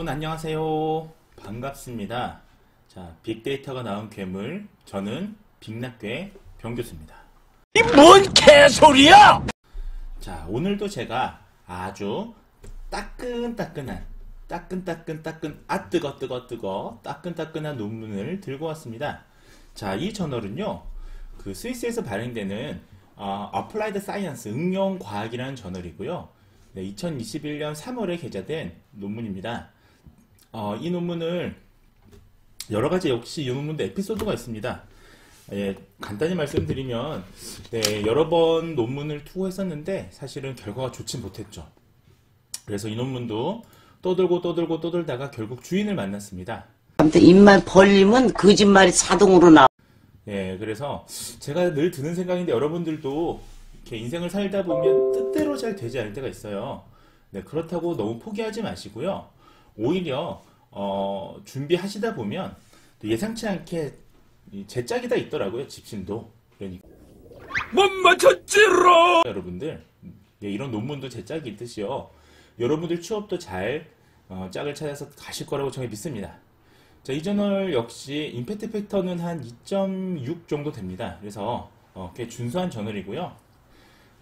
여러분 안녕하세요. 반갑습니다. 자, 빅데이터가 나온 괴물, 저는 빅낙괴 병교수입니다. 이 뭔 개소리야! 자, 오늘도 제가 아주 따끈따끈한 따끈따끈한 논문을 들고 왔습니다. 자, 이 저널은요, 그 스위스에서 발행되는 Applied Science 응용과학이라는 저널이고요. 네, 2021년 3월에 게재된 논문입니다. 이 논문을 여러가지 역시 이 논문도 에피소드가 있습니다. 예, 간단히 말씀드리면 네, 여러 번 논문을 투고했었는데 사실은 결과가 좋지 못했죠. 그래서 이 논문도 떠들다가 결국 주인을 만났습니다. 아무튼 입만 벌리면 거짓말이 자동으로 나와. 예, 그래서 제가 늘 드는 생각인데 여러분들도 이렇게 인생을 살다 보면 뜻대로 잘 되지 않을 때가 있어요. 네, 그렇다고 너무 포기하지 마시고요. 오히려 준비하시다 보면 또 예상치 않게 제 짝이 다 있더라고요. 집신도. 그러니까 못 맞췄지롱! 여러분들, 예, 이런 논문도 제 짝이 있듯이요. 여러분들 취업도 잘 짝을 찾아서 가실 거라고 저는 믿습니다. 자, 이 저널 역시 임팩트 팩터는 한 2.6 정도 됩니다. 그래서 꽤 준수한 저널이고요.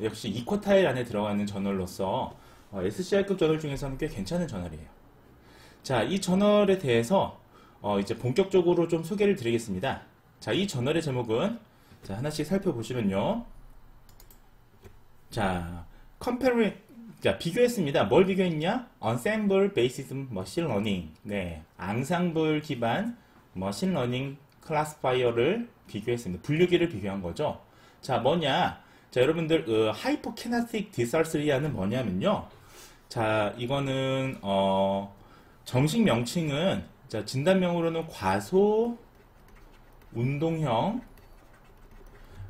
역시 이쿼타일 안에 들어가는 저널로서 SCR급 저널 중에서는 꽤 괜찮은 저널이에요. 자, 이 저널에 대해서 이제 본격적으로 좀 소개를 드리겠습니다. 자, 이 저널의 제목은 자, 하나씩 살펴보시면요. 자, 자, 비교했습니다. 뭘 비교했냐? Ensemble Based Machine Learning. 네, 앙상블 기반 머신 러닝 클래시파이어를 비교했습니다. 분류기를 비교한 거죠. 자, 뭐냐? 자, 여러분들 하이퍼키네틱 디설스리아는 뭐냐면요. 자, 이거는 정식 명칭은 자, 진단명으로는 과소 운동형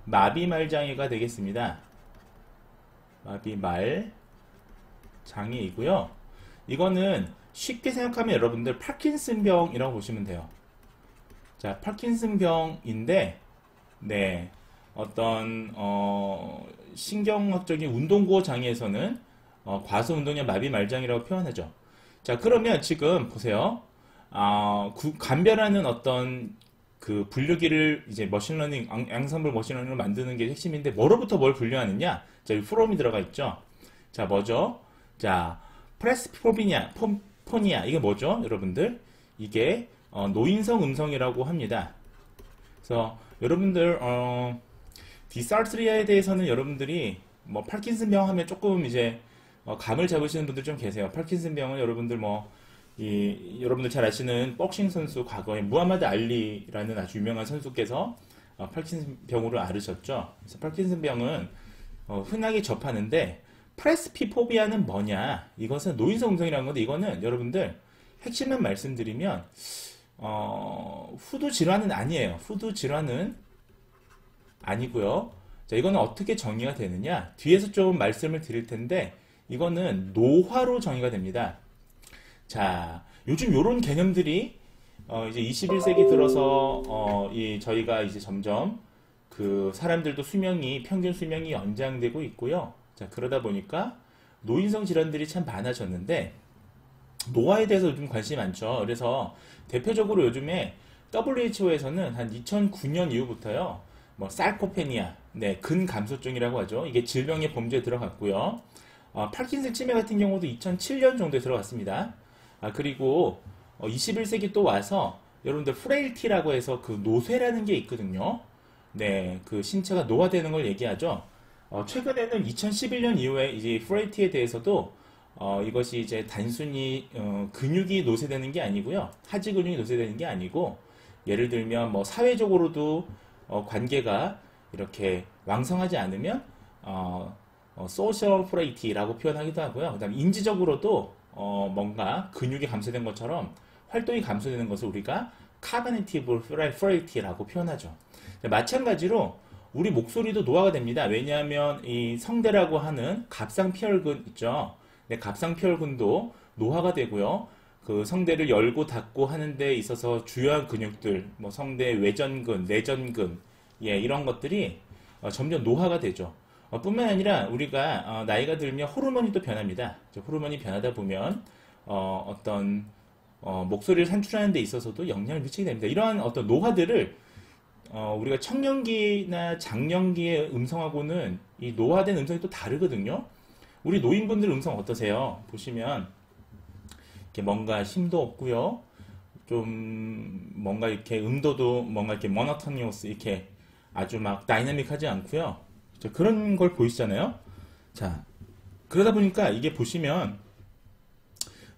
마비말 장애가 되겠습니다. 마비말 장애이고요. 이거는 쉽게 생각하면 여러분들 파킨슨병이라고 보시면 돼요. 자, 파킨슨병인데 네, 어떤 신경학적인 운동구호 장애에서는 과소운동형 마비말장애라고 표현하죠. 자, 그러면 지금 보세요. 감별하는 어떤 그 분류기를 이제 머신러닝, 앙상블 머신러닝을 만드는 게 핵심인데 뭐로부터 뭘 분류하느냐? 자, 여기 프롬이 들어가 있죠. 자, 뭐죠? 자, 포니아 이게 뭐죠? 여러분들 이게 노인성 음성이라고 합니다. 그래서 여러분들 디살트리아에 대해서는 여러분들이 뭐 파킨슨병 하면 조금 이제 감을 잡으시는 분들 좀 계세요. 파킨슨병은 여러분들 여러분들 잘 아시는 복싱 선수 과거에 무하마드 알리라는 아주 유명한 선수께서 파킨슨병으로 앓으셨죠. 그래서 파킨슨병은 흔하게 접하는데 프레스피포비아는 뭐냐? 이것은 노인성 음성이라는 건데 이거는 여러분들 핵심만 말씀드리면 후두 질환은 아니에요. 후두 질환은 아니고요. 자, 이거는 어떻게 정의가 되느냐? 뒤에서 좀 말씀을 드릴 텐데 이거는 노화로 정의가 됩니다. 자, 요즘 요런 개념들이 이제 21세기 들어서 저희가 이제 점점 그 사람들도 평균 수명이 연장되고 있고요. 자, 그러다 보니까 노인성 질환들이 참 많아졌는데 노화에 대해서 요즘 관심이 많죠. 그래서 대표적으로 요즘에 WHO에서는 한 2009년 이후부터요. 뭐 살코페니아, 네, 근감소증이라고 하죠. 이게 질병의 범주에 들어갔고요. 파킨슨 치매 같은 경우도 2007년 정도에 들어갔습니다. 그리고 21세기 또 와서 여러분들 프레일티라고 해서 그 노쇠라는 게 있거든요. 네, 그 신체가 노화되는 걸 얘기하죠. 최근에는 2011년 이후에 이제 프레일티에 대해서도 이것이 이제 단순히 근육이 노쇠되는 게 아니고요. 하지 근육이 노쇠되는 게 아니고 예를 들면 뭐 사회적으로도 관계가 이렇게 왕성하지 않으면 소셜 프레이티라고 표현하기도 하고요. 그다음에 인지적으로도 뭔가 근육이 감소된 것처럼 활동이 감소되는 것을 우리가 카그니티브 프레이티라고 표현하죠. 마찬가지로 우리 목소리도 노화가 됩니다. 왜냐하면 이 성대라고 하는 갑상피혈근 있죠. 네, 갑상피혈근도 노화가 되고요. 그 성대를 열고 닫고 하는 데 있어서 주요한 근육들, 뭐 성대 외전근, 내전근, 예, 이런 것들이 점점 노화가 되죠. 뿐만 아니라 우리가 나이가 들면 호르몬이 또 변합니다. 호르몬이 변하다 보면 어떤 목소리를 산출하는 데 있어서도 영향을 미치게 됩니다. 이러한 어떤 노화들을 우리가 청년기나 장년기의 음성하고는 이 노화된 음성이 또 다르거든요. 우리 노인분들 음성 어떠세요? 보시면 이렇게 뭔가 힘도 없고요. 좀 뭔가 이렇게 음도도 뭔가 이렇게 모노토니어스 이렇게 아주 막 다이나믹하지 않고요. 그런 걸 보이시잖아요. 자, 그러다 보니까 이게 보시면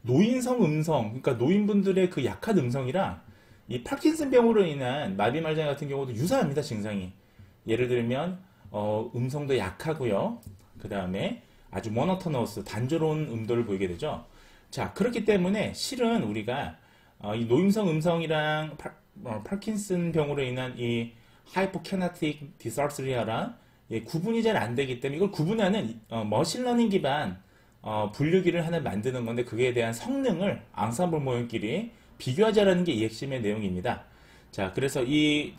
노인성 음성, 그러니까 노인분들의 그 약한 음성이랑 이 파킨슨 병으로 인한 마비말장 같은 경우도 유사합니다, 증상이. 예를 들면 음성도 약하고요. 그 다음에 아주 모노토너스, 단조로운 음도를 보이게 되죠. 자, 그렇기 때문에 실은 우리가 이 노인성 음성이랑 파킨슨 병으로 인한 이 하이포캐나틱 디설스리아랑 구분이 잘 안 되기 때문에 이걸 구분하는 머신러닝 기반 분류기를 하나 만드는 건데 그에 대한 성능을 앙상블 모형끼리 비교하자라는 게 이 핵심의 내용입니다. 자, 그래서 이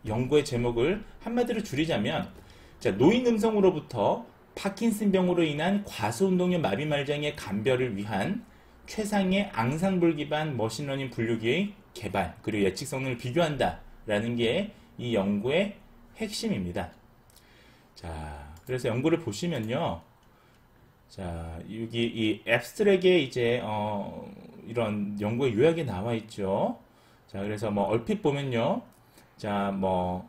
연구의 제목을 한마디로 줄이자면, 자, 노인 음성으로부터 파킨슨병으로 인한 과수운동형 마비말장의 감별을 위한 최상의 앙상블 기반 머신러닝 분류기의 개발 그리고 예측 성능을 비교한다라는 게 이 연구의 핵심입니다. 자, 그래서 연구를 보시면요. 자, 여기 이 앱스트랙에 이제 이런 연구의 요약이 나와 있죠. 자, 그래서 뭐 얼핏 보면요. 자, 뭐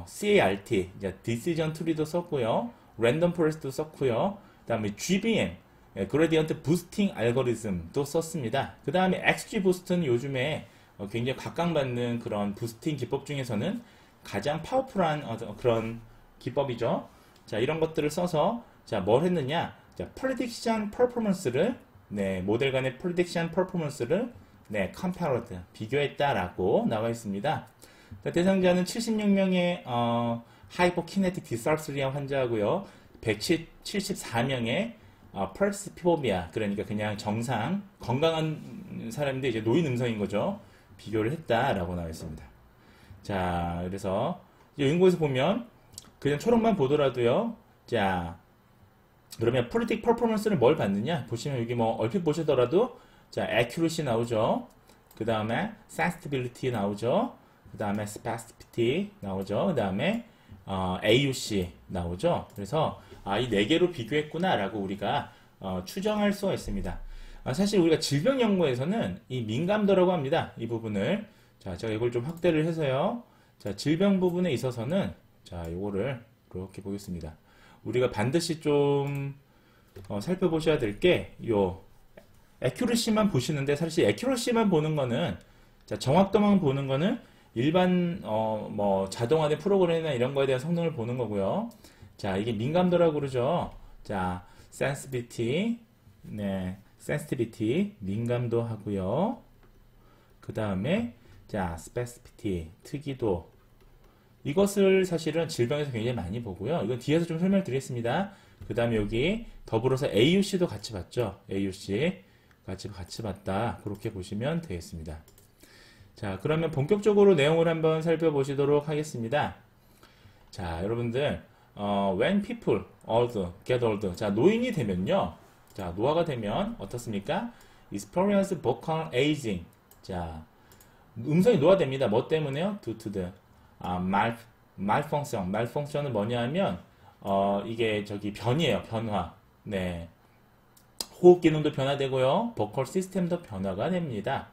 CART, 이제 디시전 트리도 썼고요. 랜덤 포레스트도 썼고요. 그다음에 GBM, 그레디언트 부스팅 알고리즘도 썼습니다. 그다음에 XG 부스트는 요즘에 굉장히 각광받는 그런 부스팅 기법 중에서는 가장 파워풀한 그런 기법이죠. 자, 이런 것들을 써서 자, 뭘 했느냐? 자, 프레딕션 퍼포먼스를 모델 간의 프레딕션 퍼포먼스를 컴페어드 비교했다라고 나와 있습니다. 자, 대상자는 76명의 하이포키네틱 디설스리아 환자하고요. 174명의 펄스피포비아, 그러니까 그냥 정상 건강한 사람인데 이제 노인 음성인 거죠. 비교를 했다라고 나와 있습니다. 자, 그래서 연구에서 보면 그냥 초록만 보더라도요. 자, 그러면 프리딕 퍼포먼스를 뭘 받느냐? 보시면 여기 뭐 얼핏 보시더라도 자, accuracy 나오죠. 그 다음에 sensitivity 나오죠. 그 다음에 specificity 나오죠. 그 다음에 AUC 나오죠. 그래서 이 네 개로 비교했구나라고 우리가 추정할 수가 있습니다. 사실 우리가 질병 연구에서는 이 민감도라고 합니다. 이 부분을. 자, 제가 이걸 좀 확대를 해서요. 자, 질병 부분에 있어서는 자, 이거를 이렇게 보겠습니다. 우리가 반드시 좀 살펴보셔야 될 게 요 애큐러시만 보시는데 사실 애큐러시만 보는 거는 자, 정확도만 보는 거는 일반 뭐 자동화된 프로그램이나 이런 거에 대한 성능을 보는 거고요. 자, 이게 민감도라고 그러죠. 자, sensitivity, sensitivity 민감도 하고요. 그 다음에 자, specificity 특이도 이것을 사실은 질병에서 굉장히 많이 보고요. 이건 뒤에서 좀 설명드리겠습니다. 그 다음에 여기 더불어서 AUC도 같이 봤죠. AUC 같이 봤다. 그렇게 보시면 되겠습니다. 자, 그러면 본격적으로 내용을 한번 살펴보시도록 하겠습니다. 자, 여러분들 when people get old 자, 노인이 되면요. 자, 노화가 되면 어떻습니까? experience vocal aging 자, 음성이 노화됩니다. 뭐 때문에요? due to the malfunction. malfunction은 뭐냐 하면 이게 저기 변이에요. 변화. 네. 호흡 기능도 변화되고요. 보컬 시스템도 변화가 됩니다.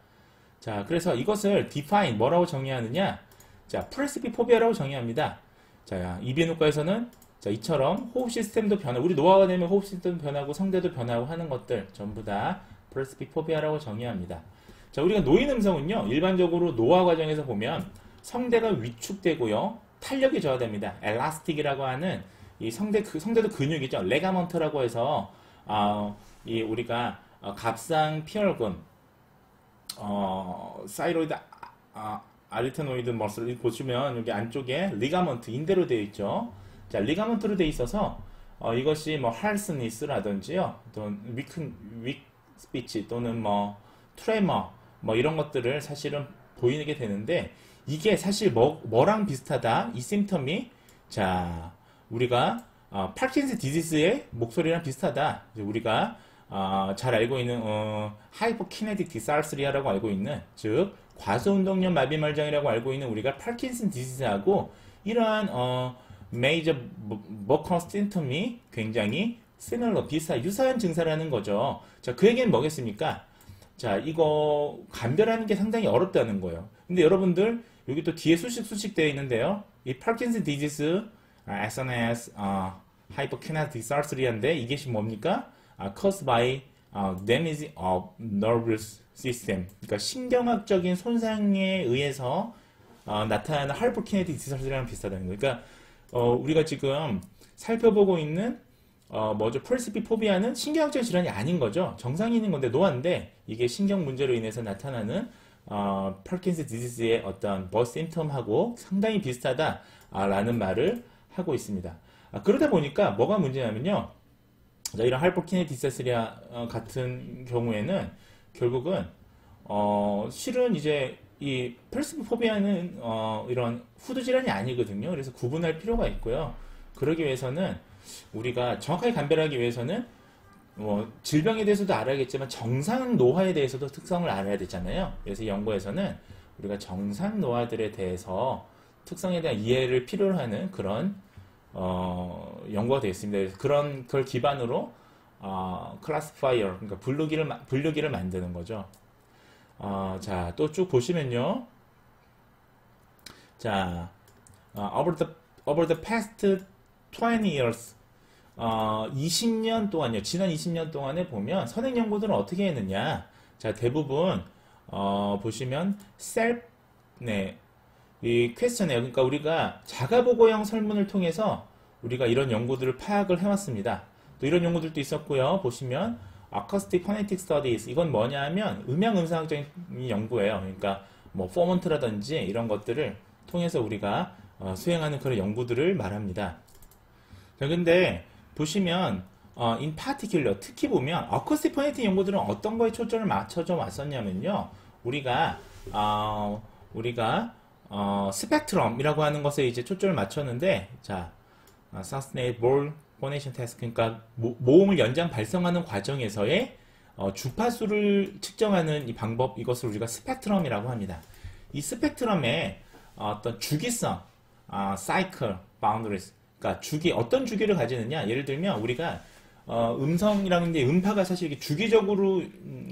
자, 그래서 이것을 define 뭐라고 정의하느냐? 자, 프레스피포비아라고 정의합니다. 자, 이비인후과에서는 자, 이처럼 호흡 시스템도 변화. 우리 노화가 되면 호흡 시스템도 변하고 성대도 변하고 하는 것들 전부 다 프레스피포비아라고 정의합니다. 자, 우리가 노인 음성은요. 일반적으로 노화 과정에서 보면 성대가 위축되고요. 탄력이 저하됩니다. 엘라스틱이라고 하는 이 성대도 근육이죠. 레가먼트라고 해서 이 우리가 갑상 피혈근 사이로이드 아리테노이드 머슬 보시면 여기 안쪽에 리가먼트 인대로 되어 있죠. 자, 리가먼트로 되어 있어서 이것이 뭐 할스니스라든지요. 또는 윅 스피치 또는 뭐 트레머 뭐 이런 것들을 사실은 보이게 되는데 이게 사실 뭐랑 비슷하다? 이 심텀이 자, 우리가 파킨슨 디지스의 목소리랑 비슷하다. 우리가 잘 알고 있는 하이퍼키네틱 디살스리아라고 알고 있는, 즉 과소운동력 마비말장이라고 알고 있는 우리가 파킨슨 디지즈하고 이러한 메이저 버커 심텀이 굉장히 시밀러 유사한 증사라는 거죠. 자, 그 얘기는 뭐겠습니까? 자, 이거 감별하는 게 상당히 어렵다는 거예요. 근데 여러분들 여기 또 뒤에 수식 되어 있는데요. 이 파킨슨 디지즈 SNS 하이퍼키네틱 디살스리아인데 이게 뭡니까? caused by damage of nervous system. 그러니까 신경학적인 손상에 의해서 나타나는 하이퍼키네틱 디살스리아랑 비슷하다는 거예요. 그러니까 우리가 지금 살펴보고 있는 뭐죠? 프레스피포비아는 신경학적인 질환이 아닌 거죠. 정상이 있는 건데 노화인데 이게 신경 문제로 인해서 나타나는 파킨슨 디지즈의 어떤 심텀하고 상당히 비슷하다라는 말을 하고 있습니다. 그러다 보니까 뭐가 문제냐면요. 자, 이런 하이퍼키네틱 디살스리아 같은 경우에는 결국은 실은 이제 이 프레스피포비아는 이런 후두 질환이 아니거든요. 그래서 구분할 필요가 있고요. 그러기 위해서는 우리가 정확하게 감별하기 위해서는 질병에 대해서도 알아야겠지만 정상 노화에 대해서도 특성을 알아야 되잖아요. 그래서 이 연구에서는 우리가 정상 노화들에 대해서 특성에 대한 이해를 필요로 하는 그런 연구가 되어 있습니다. 그래서 그런 걸 기반으로 클래시파이어, 그러니까 분류기를 만드는 거죠. 자, 또 쭉 보시면요. 자, over the past 20 years, 20년 동안요, 지난 20년 동안에 보면 선행 연구들은 어떻게 했느냐. 자, 대부분, 보시면, 이 퀘스천이에요. 그러니까 우리가 자가보고형 설문을 통해서 우리가 이런 연구들을 파악을 해왔습니다. 또 이런 연구들도 있었고요. 보시면, Acoustic Phonetic Studies. 이건 뭐냐 하면, 음향음성학적인 연구예요. 그러니까, 뭐, 포먼트라든지 이런 것들을 통해서 우리가 수행하는 그런 연구들을 말합니다. 자, 근데 보시면 in particular 특히 보면 어쿠스틱 포네틱 연구들은 어떤 거에 초점을 맞춰져 왔었냐면요. 우리가 스펙트럼이라고 하는 것에 이제 초점을 맞췄는데, 자, Sustained Ball Phonation Test, 그러니까 모음을 연장 발성하는 과정에서의 주파수를 측정하는 이 방법, 이것을 우리가 스펙트럼이라고 합니다. 이 스펙트럼의 어떤 주기성, cycle, boundaries, 그러니까 어떤 주기를 가지느냐. 예를 들면 우리가 음성이라는 게 음파가 사실 이렇게 주기적으로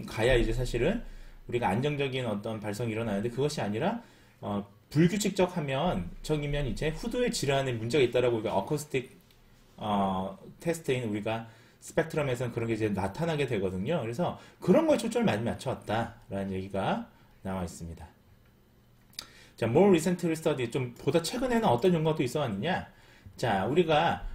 가야 이제 사실은 우리가 안정적인 어떤 발성이 일어나는데, 그것이 아니라 불규칙적 하면 적이면 이제 후두의 질환에 문제가 있다라고 우리가 어쿠스틱 테스트인 우리가 스펙트럼에서는 그런 게 이제 나타나게 되거든요. 그래서 그런 거에 초점을 많이 맞춰왔다라는 얘기가 나와 있습니다. 자, more recently study, 좀 보다 최근에는 어떤 연구가 또 있어 왔느냐. 자, 우리가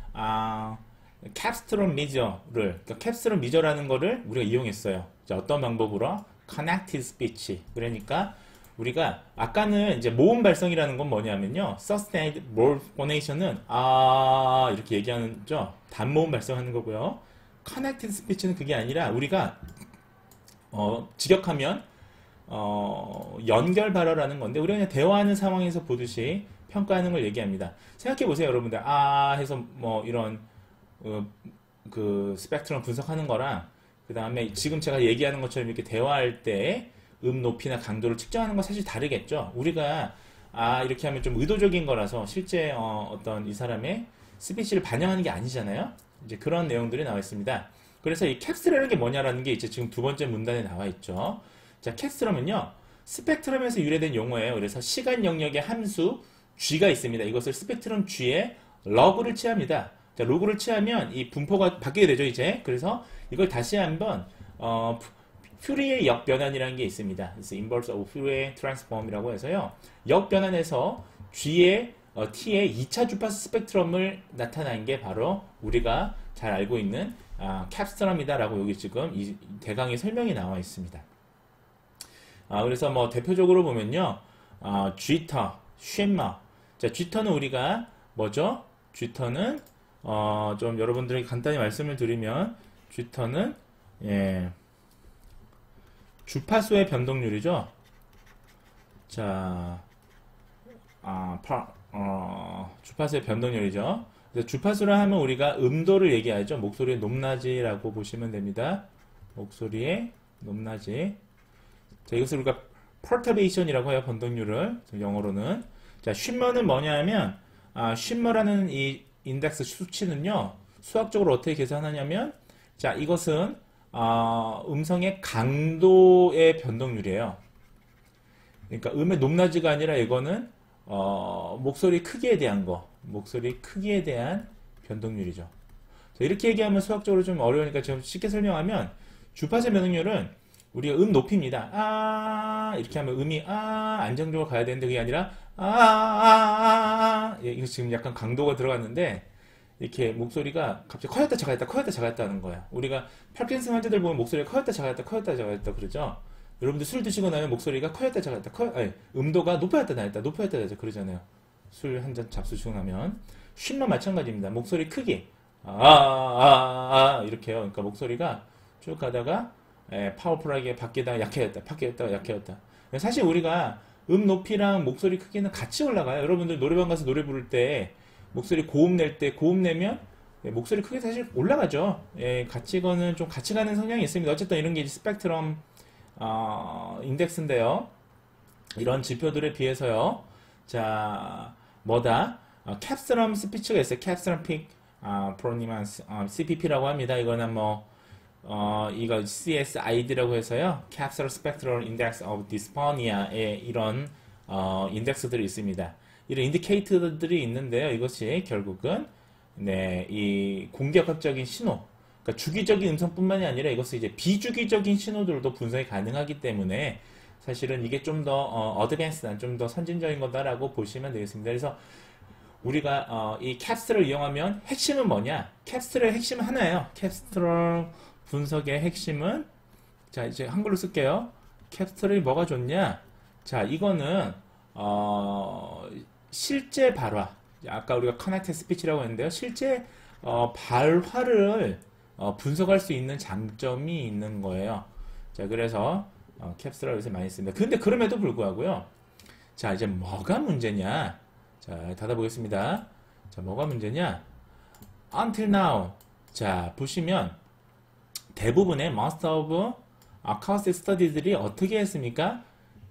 캡스트론 미저를, 그러니까 캡스트론 미저라는 거를 우리가 이용했어요. 자, 어떤 방법으로? Connected speech. 그러니까 우리가 아까는 이제 모음 발성이라는 건 뭐냐면요. Sustained Ball Phonation은 이렇게 얘기하는죠. 단모음 발성하는 거고요. Connected speech는 그게 아니라 우리가 직역하면 연결 발어라는 건데, 우리가 그냥 대화하는 상황에서 보듯이 평가하는 걸 얘기합니다. 생각해 보세요, 여러분들. 해서 뭐 이런 그 스펙트럼 분석하는 거랑 그 다음에 지금 제가 얘기하는 것처럼 이렇게 대화할 때 높이나 강도를 측정하는 건 사실 다르겠죠. 우리가 이렇게 하면 좀 의도적인 거라서 실제 어떤 이 사람의 스피치를 반영하는 게 아니잖아요. 이제 그런 내용들이 나와 있습니다. 그래서 이 캡스라는 게 뭐냐라는 게 이제 지금 두 번째 문단에 나와 있죠. 자, 캡스럼은요, 스펙트럼에서 유래된 용어예요. 그래서 시간 영역의 함수 G가 있습니다. 이것을 스펙트럼 G에 러그를 취합니다. 자, 로그를 취하면 이 분포가 바뀌게 되죠, 이제. 그래서 이걸 다시 한번 퓨리의 역변환이라는 게 있습니다. 그래서 inverse of Fourier transform이라고 해서요. 역변환에서 G의 T의 2차 주파수 스펙트럼을 나타난 게 바로 우리가 잘 알고 있는 캡스트럼이다라고 여기 지금 이 대강의 설명이 나와 있습니다. 그래서 뭐 대표적으로 보면요, 쥐터, 쉐머. 자, 쥐터는 우리가 뭐죠? 쥐터는 좀 여러분들에게 간단히 말씀을 드리면, 쥐터는 주파수의 변동률이죠. 자, 주파수의 변동률이죠. 그래서 주파수라 하면 우리가 음도를 얘기하죠. 목소리의 높낮이라고 보시면 됩니다. 목소리의 높낮이. 자, 이것을 우리가 perturbation이라고 해요. 변동률을. 영어로는. 자, 쉼머는 뭐냐 하면, 쉼머라는 이 인덱스 수치는요, 수학적으로 어떻게 계산하냐면, 자, 이것은, 음성의 강도의 변동률이에요. 그러니까 음의 높낮이가 아니라 이거는, 목소리 크기에 대한 거. 목소리 크기에 대한 변동률이죠. 자, 이렇게 얘기하면 수학적으로 좀 어려우니까 좀 쉽게 설명하면, 주파수 변동률은 우리가 음 높이입니다. 이렇게 하면 음이 안정적으로 가야 되는데 그게 아니라 예, 이거 지금 약간 강도가 들어갔는데 이렇게 목소리가 갑자기 커졌다 작았다 커졌다 작았다 하는 거야. 우리가 파킨슨 환자들 보면 목소리가 커졌다 작았다 커졌다 작았다 그러죠. 여러분들 술 드시고 나면 목소리가 커졌다 작았다 음도가 높아졌다 낮았다 높아졌다 낮았다 그러잖아요. 술 한 잔 잡수시고 나면 쉼과 마찬가지입니다. 목소리 크기 이렇게요. 그러니까 목소리가 쭉 가다가 파워풀하게 밖에다가 약해졌다 밖에다가 약해졌다. 사실 우리가 음 높이랑 목소리 크기는 같이 올라가요. 여러분들 노래방 가서 노래 부를 때 목소리 고음 낼 때 고음 내면 목소리 크기 사실 올라가죠. 같이 거는 좀 같이 가는 성향이 있습니다. 어쨌든 이런 게 이제 스펙트럼 인덱스인데요. 이런 지표들에 비해서요. 자, 뭐다? 캡스럼 스피치가 있어요. 캡스럼 픽 프로니만스 CPP라고 합니다. 이거는 뭐 이거 CSID라고 해서요. Capsular Spectral Index of Dysphonia의 이런 인덱스들이 있습니다. 이런 인디케이터들이 있는데요. 이것이 결국은 이 공격학적인 신호, 그러니까 주기적인 음성뿐만이 아니라 이것은 이제 비주기적인 신호들도 분석이 가능하기 때문에 사실은 이게 좀 더 어드밴스한, 좀 더 선진적인 거다라고 보시면 되겠습니다. 그래서 우리가 이 캡스를 이용하면 핵심은 뭐냐? 캡스의 핵심은 하나예요. 캡스트럴 분석의 핵심은, 자, 이제 한글로 쓸게요. 캡스트럴이 뭐가 좋냐? 자, 이거는 실제 발화, 아까 우리가 커넥티드 스피치라고 했는데요. 실제 발화를 분석할 수 있는 장점이 있는 거예요. 자, 그래서 캡스트럴 요새 많이 씁니다. 근데 그럼에도 불구하고요. 자, 이제 뭐가 문제냐? 자, 닫아보겠습니다. 자, 뭐가 문제냐? Until now. 자, 보시면 대부분의 most of acoustic studies들이 어떻게 했습니까?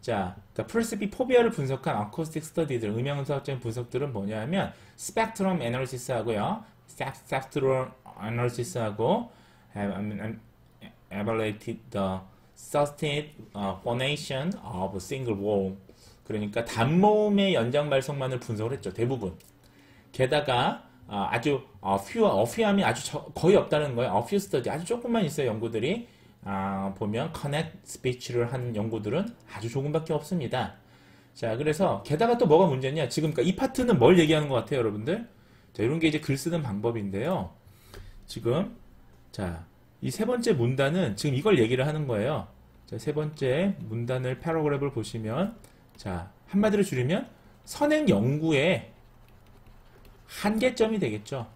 자, 프레스피 포비아를 분석한 acoustic studies들, 음향음성학적인 분석들은 뭐냐 하면 spectrum analysis 하고요. spectral analysis 하고 evaluated the sustained phonation of single vowel. 그러니까 단모음의 연장 발성만을 분석을 했죠. 대부분. 게다가 아주 few,어휘함이 아주 거의 없다는 거예요. a few study 아주 조금만 있어요. 연구들이 보면 connect speech를 한 연구들은 아주 조금밖에 없습니다. 자, 그래서 게다가 또 뭐가 문제냐? 지금 그러니까 이 파트는 뭘 얘기하는 것 같아요, 여러분들? 자, 이런 게 이제 글 쓰는 방법인데요. 지금 자, 이 세 번째 문단은 지금 이걸 얘기를 하는 거예요. 자, 세 번째 문단을 패러그래프를 보시면, 자, 한마디로 줄이면 선행 연구의 한계점이 되겠죠.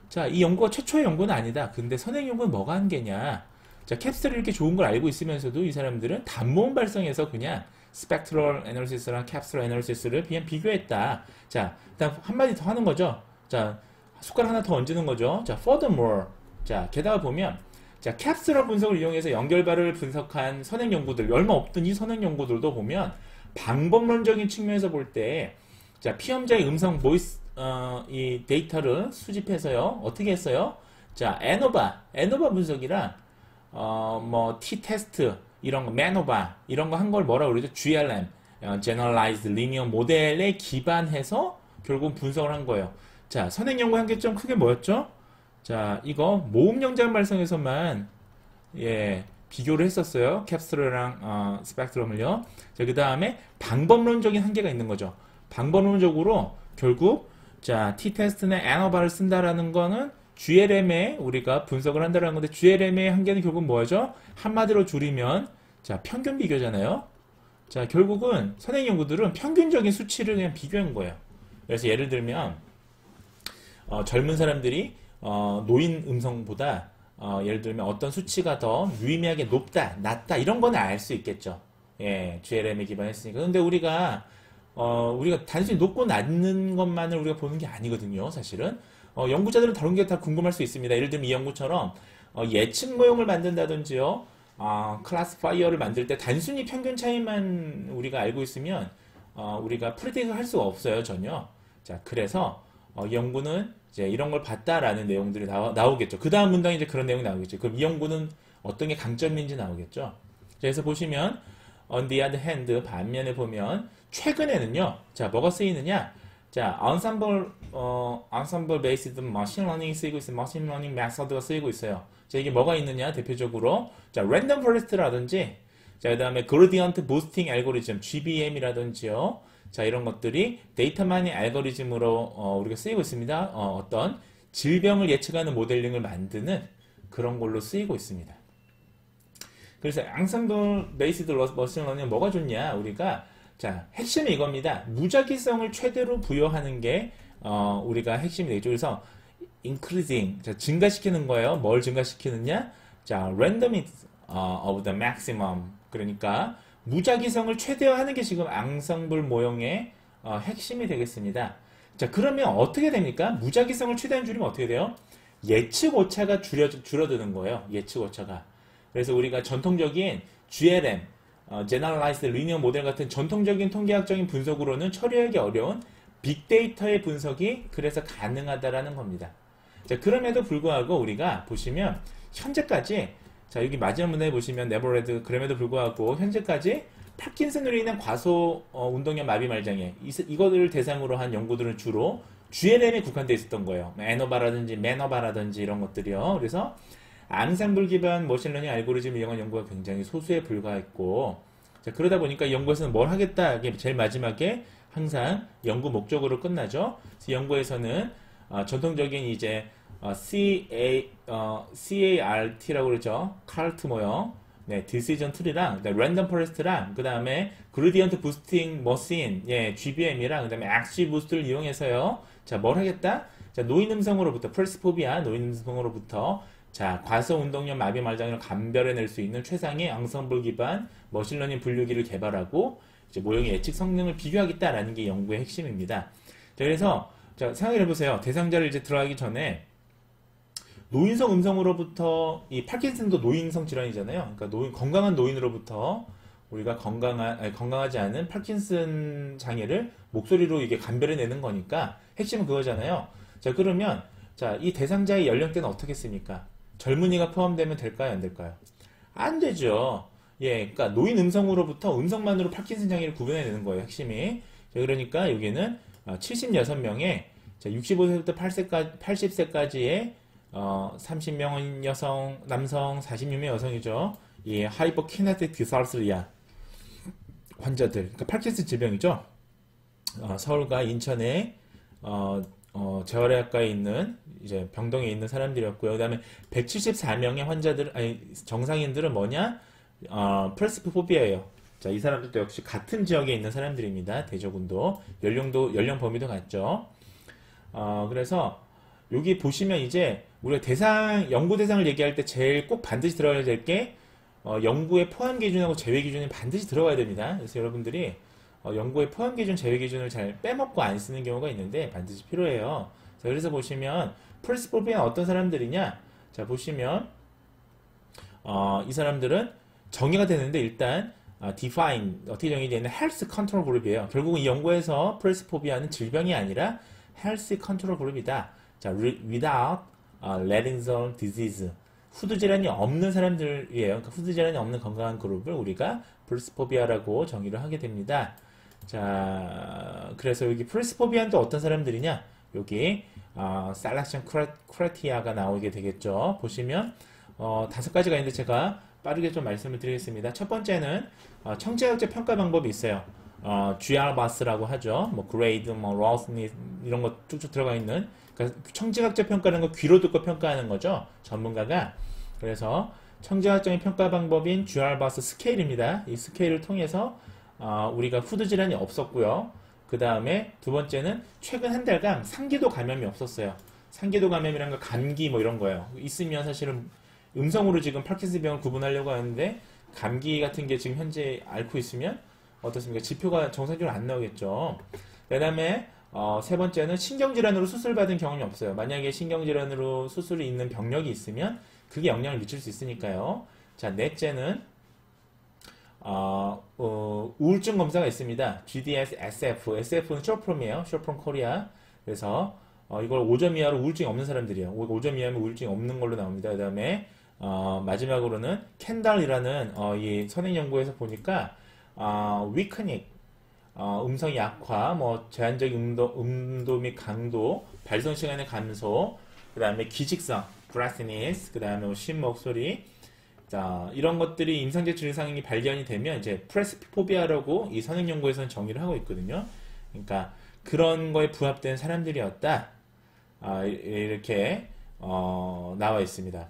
자, 이 연구가 최초의 연구는 아니다. 근데 선행 연구는 뭐가 한계냐? 자, 캡스를 이렇게 좋은 걸 알고 있으면서도 이 사람들은 단모음 발성에서 그냥 스펙트럴 애널리시스랑 캡슐 애널리시스를 그냥 비교했다. 자, 일단 한마디 더 하는 거죠. 자, 숟가락 하나 더 얹는 거죠. 자, furthermore. 자, 게다가 보면, 자, 캡슐 분석을 이용해서 연결발을 분석한 선행 연구들, 얼마 없던 이 선행 연구들도 보면 방법론적인 측면에서 볼 때, 자, 피험자의 음성 보이스, 이 데이터를 수집해서요, 어떻게 했어요? 자, 애노바 분석이랑, 뭐, T-테스트, 이런 거, 매노바, 이런 거 한 걸 뭐라 그러죠? GLM, Generalized Linear Model에 기반해서 결국 분석을 한 거예요. 자, 선행 연구 한계점 크게 뭐였죠? 자, 이거 모음 연장 발성에서만, 예, 비교를 했었어요. 캡슐이랑, 스펙트럼을요. 자, 그 다음에 방법론적인 한계가 있는 거죠. 방법론적으로 결국, 자, T-테스트나 애노바를 쓴다라는 거는 GLM에 우리가 분석을 한다는 건데 GLM의 한계는 결국 뭐죠? 한마디로 줄이면 자, 평균 비교잖아요. 자, 결국은 선행 연구들은 평균적인 수치를 그냥 비교한 거예요. 그래서 예를 들면 젊은 사람들이 노인 음성보다 예를 들면 어떤 수치가 더 유의미하게 높다, 낮다 이런 거는 알 수 있겠죠. 예, GLM에 기반했으니까. 근데 우리가 단순히 높고 낮는 것만을 우리가 보는 게 아니거든요, 사실은. 연구자들은 다른 게 다 궁금할 수 있습니다. 예를 들면 이 연구처럼 예측 모형을 만든다든지요. 클래시파이어를 만들 때 단순히 평균 차이만 우리가 알고 있으면 우리가 프리딕을 할 수가 없어요, 전혀. 자, 그래서 이 연구는 이제 이런 걸 봤다라는 내용들이 나오겠죠. 그 다음 문장에 이제 그런 내용이 나오겠죠. 그럼 이 연구는 어떤 게 강점인지 나오겠죠. 자, 그래서 보시면 on the other hand 반면에 보면 최근에는요. 자, 뭐가 쓰이느냐? 자, ensemble based machine learning 쓰이고 있어요. machine learning method가 쓰이고 있어요. 자, 이게 뭐가 있느냐? 대표적으로 자, random forest라든지 자, 그다음에 gradient boosting 알고리즘 GBM이라든지요. 자, 이런 것들이 데이터 마이닝 알고리즘으로 우리가 쓰이고 있습니다. 어떤 질병을 예측하는 모델링을 만드는 그런 걸로 쓰이고 있습니다. 그래서 ensemble based machine learning 뭐가 좋냐? 우리가 자, 핵심이 이겁니다. 무작위성을 최대로 부여하는 게 우리가 핵심이 되죠. 그래서 increasing, 자, 증가시키는 거예요. 뭘 증가시키느냐? 자, randomness of the maximum. 그러니까 무작위성을 최대화하는 게 지금 앙상블 모형의 핵심이 되겠습니다. 자, 그러면 어떻게 됩니까? 무작위성을 최대한 줄이면 어떻게 돼요? 예측 오차가 줄어드는 거예요. 예측 오차가. 그래서 우리가 전통적인 GLM, Generalized Linear Model 같은 전통적인 통계학적인 분석으로는 처리하기 어려운 빅데이터의 분석이 그래서 가능하다라는 겁니다. 자, 그럼에도 불구하고 우리가 보시면 현재까지 자, 여기 마지막 문제에 보시면 네버레드 그럼에도 불구하고 현재까지 파킨슨으로 인한 과소 운동량 마비 말장애 이거를 대상으로 한 연구들은 주로 GLM에 국한되어 있었던 거예요. 애너바라든지 매너바라든지 이런 것들이요. 그래서 앙상블 기반 머신러닝 알고리즘 이용한 연구가 굉장히 소수에 불과했고 자, 그러다 보니까 연구에서는 뭘 하겠다 이게 제일 마지막에 항상 연구 목적으로 끝나죠. 그래서 연구에서는 전통적인 이제 CART라고 그러죠. 카르트 모형, 네, 디시전 트리랑, 랜덤 포레스트랑, 그 다음에 그레디언트 부스팅 머신, 예, GBM이랑, 그 다음에 엑시 부스트를 이용해서요. 자, 뭘 하겠다? 자, 노인 음성으로부터, 프레스포비아, 노인 음성으로부터, 자, 과소 운동량 마비 말장애를 감별해낼 수 있는 최상의 앙상블 기반 머신러닝 분류기를 개발하고, 이제 모형의 예측 성능을 비교하겠다라는 게 연구의 핵심입니다. 자, 그래서, 자, 생각을 해보세요. 대상자를 이제 들어가기 전에, 노인성 음성으로부터 이 파킨슨도 노인성 질환이잖아요. 그러니까 건강한 노인으로부터 우리가 건강하지 않은 파킨슨 장애를 목소리로 이게 감별해내는 거니까 핵심은 그거잖아요. 자, 그러면 자, 이 대상자의 연령대는 어떻겠습니까? 젊은이가 포함되면 될까요, 안 될까요? 안 되죠. 예, 그러니까 노인 음성으로부터 음성만으로 파킨슨 장애를 구분해내는 거예요, 핵심이. 자, 그러니까 여기는 76명의 65세부터 80세까지의 30명은 여성, 남성, 46명 여성이죠. 이 하이퍼키네틱 디살스리아 환자들, 그러니까 파킨슨 질병이죠. 서울과 인천에 재활의학과에 있는 이제 병동에 있는 사람들이었고요. 그다음에 174명의 정상인들은 뭐냐? 프레스포비아예요. 자, 이 사람들도 역시 같은 지역에 있는 사람들입니다. 대저군도 연령 범위도 같죠. 그래서 여기 보시면 이제 우리가 연구 대상을 얘기할 때 제일 꼭 반드시 들어가야 될 게 연구의 포함 기준하고 제외 기준이 반드시 들어가야 됩니다. 그래서 여러분들이 연구의 포함 기준, 제외 기준을 잘 빼먹고 안 쓰는 경우가 있는데 반드시 필요해요. 자, 그래서 보시면 프레스포비아는 어떤 사람들이냐? 자, 보시면 이 사람들은 정의가 되는데 일단 define 어떻게 정의되는 헬스 컨트롤 그룹이에요. 결국은 이 연구에서 프레스포비아는 질병이 아니라 헬스 컨트롤 그룹이다. 자, without Ledington disease. 후두 질환이 없는 사람들이에요. 그러니까 후두 질환이 없는 건강한 그룹을 우리가 프레스포비아라고 정의를 하게 됩니다. 자, 그래서 여기 프레스포비아는 또 어떤 사람들이냐? 여기 셀렉션 크라이티아가 나오게 되겠죠. 보시면 5가지가 있는데 제가 빠르게 좀 말씀을 드리겠습니다. 첫 번째는 청취학적 평가 방법이 있어요. GRBAS라고 하죠. 뭐 그레이드, 뭐 로스니 이런 거 쭉쭉 들어가 있는. 그러니까 청지각적 평가는 거 귀로 듣고 평가하는 거죠. 전문가가. 그래서 청지각적인 평가 방법인 GRBAS 스케일입니다. 이 스케일을 통해서 우리가 후두 질환이 없었고요. 그 다음에 두 번째는 최근 한 달간 상기도 감염이 없었어요. 상기도 감염이란 건 감기 뭐 이런 거예요. 있으면 사실은 음성으로 지금 파킨슨 병을 구분하려고 하는데 감기 같은 게 지금 현재 앓고 있으면 어떻습니까? 지표가 정상적으로 안 나오겠죠. 그 다음에 세 번째는 신경질환으로 수술받은 경험이 없어요. 만약에 신경질환으로 수술이 있는 병력이 있으면 그게 영향을 미칠 수 있으니까요. 자, 넷째는 우울증 검사가 있습니다. GDS SF. SF는 쇼프롬이에요. 쇼프롬 코리아. 그래서 이걸 5점 이하로 우울증이 없는 사람들이에요. 5점 이하면 우울증이 없는 걸로 나옵니다. 그 다음에 마지막으로는 캔달이라는 이 선행 연구에서 보니까 위크닉, 음성 약화, 뭐 제한적인 음도 및 강도, 발성 시간의 감소, 그 다음에 기직성, 브라스니스, 그 다음에 뭐 쉰 목소리, 자, 이런 것들이 임상적 증상이 발견이 되면 이제 프레스피포비아라고 이 선행 연구에서는 정의를 하고 있거든요. 그러니까 그런 거에 부합된 사람들이었다. 이렇게 나와 있습니다.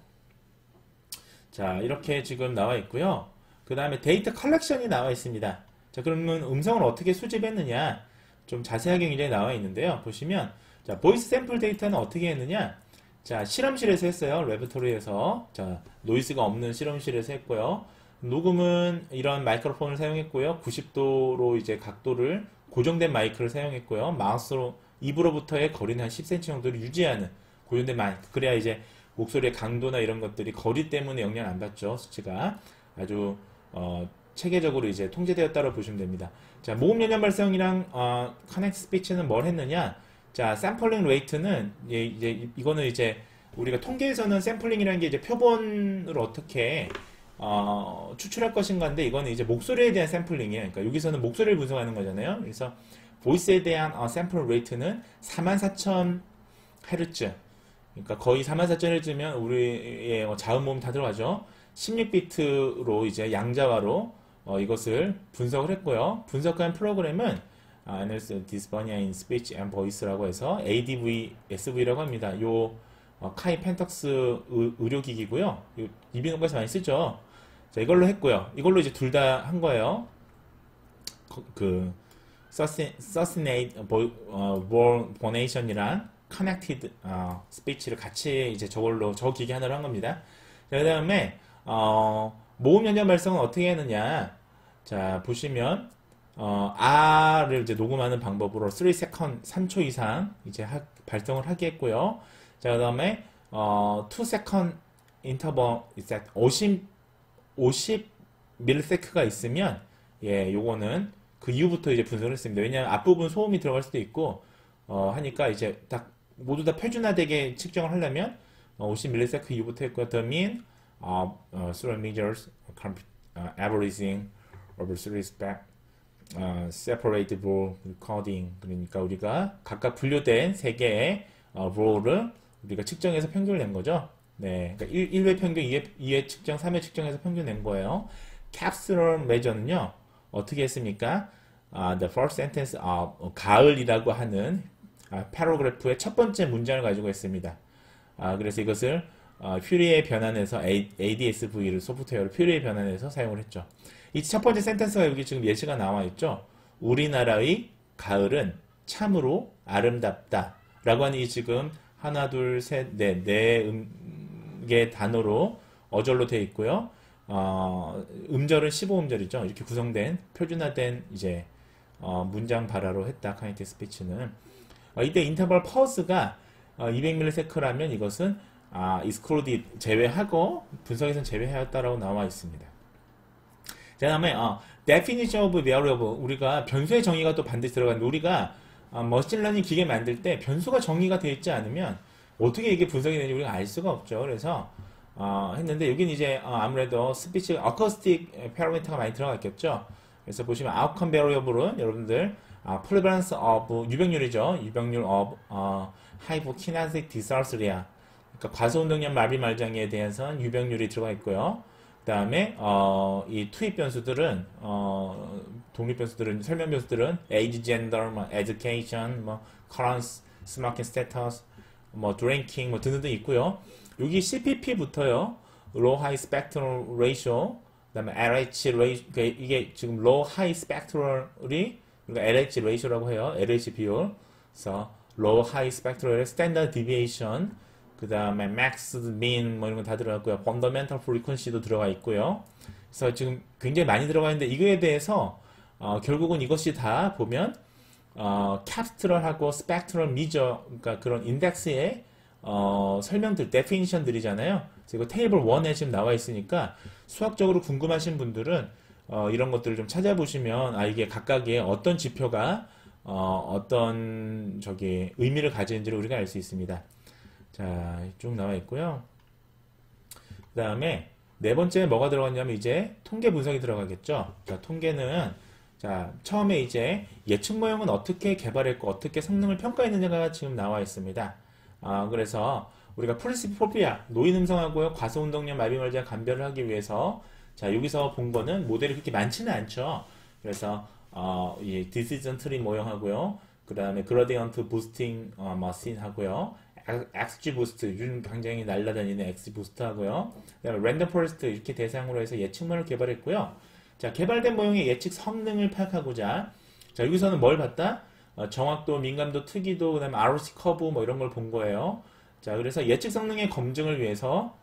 자, 이렇게 지금 나와 있고요. 그 다음에 데이터 컬렉션이 나와 있습니다. 자, 그러면 음성을 어떻게 수집했느냐 좀 자세하게 굉장히 나와 있는데요. 보시면 자, 보이스 샘플 데이터는 어떻게 했느냐. 자, 실험실에서 했어요. 레버토리에서. 자, 노이즈가 없는 실험실에서 했고요. 녹음은 이런 마이크로폰을 사용했고요. 90도로 이제 각도를 고정된 마이크를 사용했고요. 마우스로 입으로부터의 거리는 한 10cm 정도를 유지하는 고정된 마이크. 그래야 이제 목소리의 강도나 이런 것들이 거리 때문에 영향을 안 받죠. 수치가 아주 체계적으로 이제 통제되었다고 보시면 됩니다. 자, 모음 연연 발성이랑 커넥트 스피치는 뭘 했느냐? 자, 샘플링 레이트는 이거는 이제 우리가 통계에서는 샘플링이라는 게 이제 표본을 어떻게 추출할 것인가인데 이거는 이제 목소리에 대한 샘플링이에요. 그러니까 여기서는 목소리를 분석하는 거잖아요. 그래서 보이스에 대한 샘플 레이트는 44,000Hz. 그러니까 거의 44,000Hz면 우리의 자음 모음 다 들어가죠. 16비트로 이제 양자화로 이것을 분석을 했고요. 분석한 프로그램은 Analysis Dysphonia in Speech and Voice라고 해서 ADV-SV라고 합니다. 요 카이 펜턱스 의료기기고요. 요 이비인후과에서 많이 쓰죠. 자, 이걸로 했고요. 이걸로 이제 둘 다 한 거예요. 그 Succinate Phonation-이란 Connected Speech를 같이 이제 저 기기 하나로 한 겁니다. 자, 그 다음에 모음 연연 발성은 어떻게 했느냐. 자, 보시면 R을 이제 녹음하는 방법으로 3세컨 3초 이상 이제 발성을 하게 했고요. 자, 그 다음에 2세컨 인터벌 50 밀리세크가 있으면 요거는 그 이후부터 이제 분석을 했습니다. 왜냐하면 앞부분 소음이 들어갈 수도 있고 하니까 이제 딱 모두 다 표준화되게 측정을 하려면 50 밀리세크 이후부터 했고요. The mean several measures averaging over separate row recording. 그러니까 우리가 각각 분류된 세 개의 row를 우리가 측정해서 평균을 낸 거죠. 네, 그러니까 1회 평균, 2회 측정, 3회 측정해서 평균 낸 거예요. capsular measure는요 어떻게 했습니까? The first sentence of 가을이라고 하는 패러그래프의 첫 번째 문장을 가지고 있습니다. 그래서 이것을 퓨리에 변환해서 ADSV를 소프트웨어를 퓨리에 변환해서 사용을 했죠. 이 첫 번째 센텐스가 여기 지금 예시가 나와 있죠. 우리나라의 가을은 참으로 아름답다 라고 하는 이 지금 하나, 둘, 셋, 넷, 네 개 단어로 어절로 되어 있고요. 음절은 15음절이죠. 이렇게 구성된 표준화된 이제 문장 발화로 했다. 커넥티드 스피치는 이때 인터벌 퍼즈가 200ms라면 이것은 excluded 제외하고 분석에서는 제외하였다라고 나와 있습니다. 자, 다음에 definition of variable 우리가 변수의 정의가 또 반드시 들어가는데 우리가 머신러닝 기계 만들 때 변수가 정의가 되어 있지 않으면 어떻게 이게 분석이 되는지 우리가 알 수가 없죠. 그래서 했는데 여기는 이제 아무래도 스피치 어쿠스틱 패러미터가 많이 들어가 있겠죠. 그래서 보시면 outcome variable은 여러분들 prevalence of 유병률이죠. 유병률 of hypokinetic dysaltheria 그러니까 과소운동량 마비 말장애에 대해서는 유병률이 들어가 있고요. 그 다음에 이 투입 변수들은 독립 변수들은 설명 변수들은 age, gender, education, current, smoking status, drinking 등등등 있고요. 여기 CPP부터요. low high spectral ratio, 그다음에 LH ratio 이게 지금 low high spectral이 그러니까 LH ratio라고 해요. LH 비율. 그래서 low high spectral standard deviation 그 다음에 max, mean 이런 거 다 들어갔고요. fundamental frequency도 들어가 있고요. 그래서 지금 굉장히 많이 들어가 있는데 이거에 대해서 결국은 이것이 다 보면 캡스트럴하고 스펙트럴 미저 그러니까 그런 인덱스의 설명들, definition들이잖아요. 그래서 이거 테이블 1에 지금 나와 있으니까 수학적으로 궁금하신 분들은 이런 것들을 좀 찾아보시면 이게 각각의 어떤 지표가 어떤 의미를 가지는지를 우리가 알 수 있습니다. 자, 쭉 나와 있고요. 그 다음에 네 번째 뭐가 들어갔냐면 이제 통계 분석이 들어가겠죠. 자, 통계는 처음에 이제 예측 모형은 어떻게 개발했고 어떻게 성능을 평가했느냐가 지금 나와 있습니다. 그래서 우리가 프레스피포피아, 노인 음성하고요, 과소운동량 마비말장 감별을 하기 위해서 여기서 본 거는 모델이 그렇게 많지는 않죠. 그래서 이 디시전 트리 모형하고요, 그 다음에 그라디언트 부스팅 머신 하고요, XG 부스트, 요즘 굉장히 날라다니는 XG 부스트 하고요, 그 다음에 랜덤 포레스트 이렇게 대상으로 해서 예측 모형을 개발했고요. 개발된 모형의 예측 성능을 파악하고자 여기서는 뭘 봤다? 정확도, 민감도, 특이도, 그 다음에 ROC 커브 뭐 이런 걸 본 거예요. 그래서 예측 성능의 검증을 위해서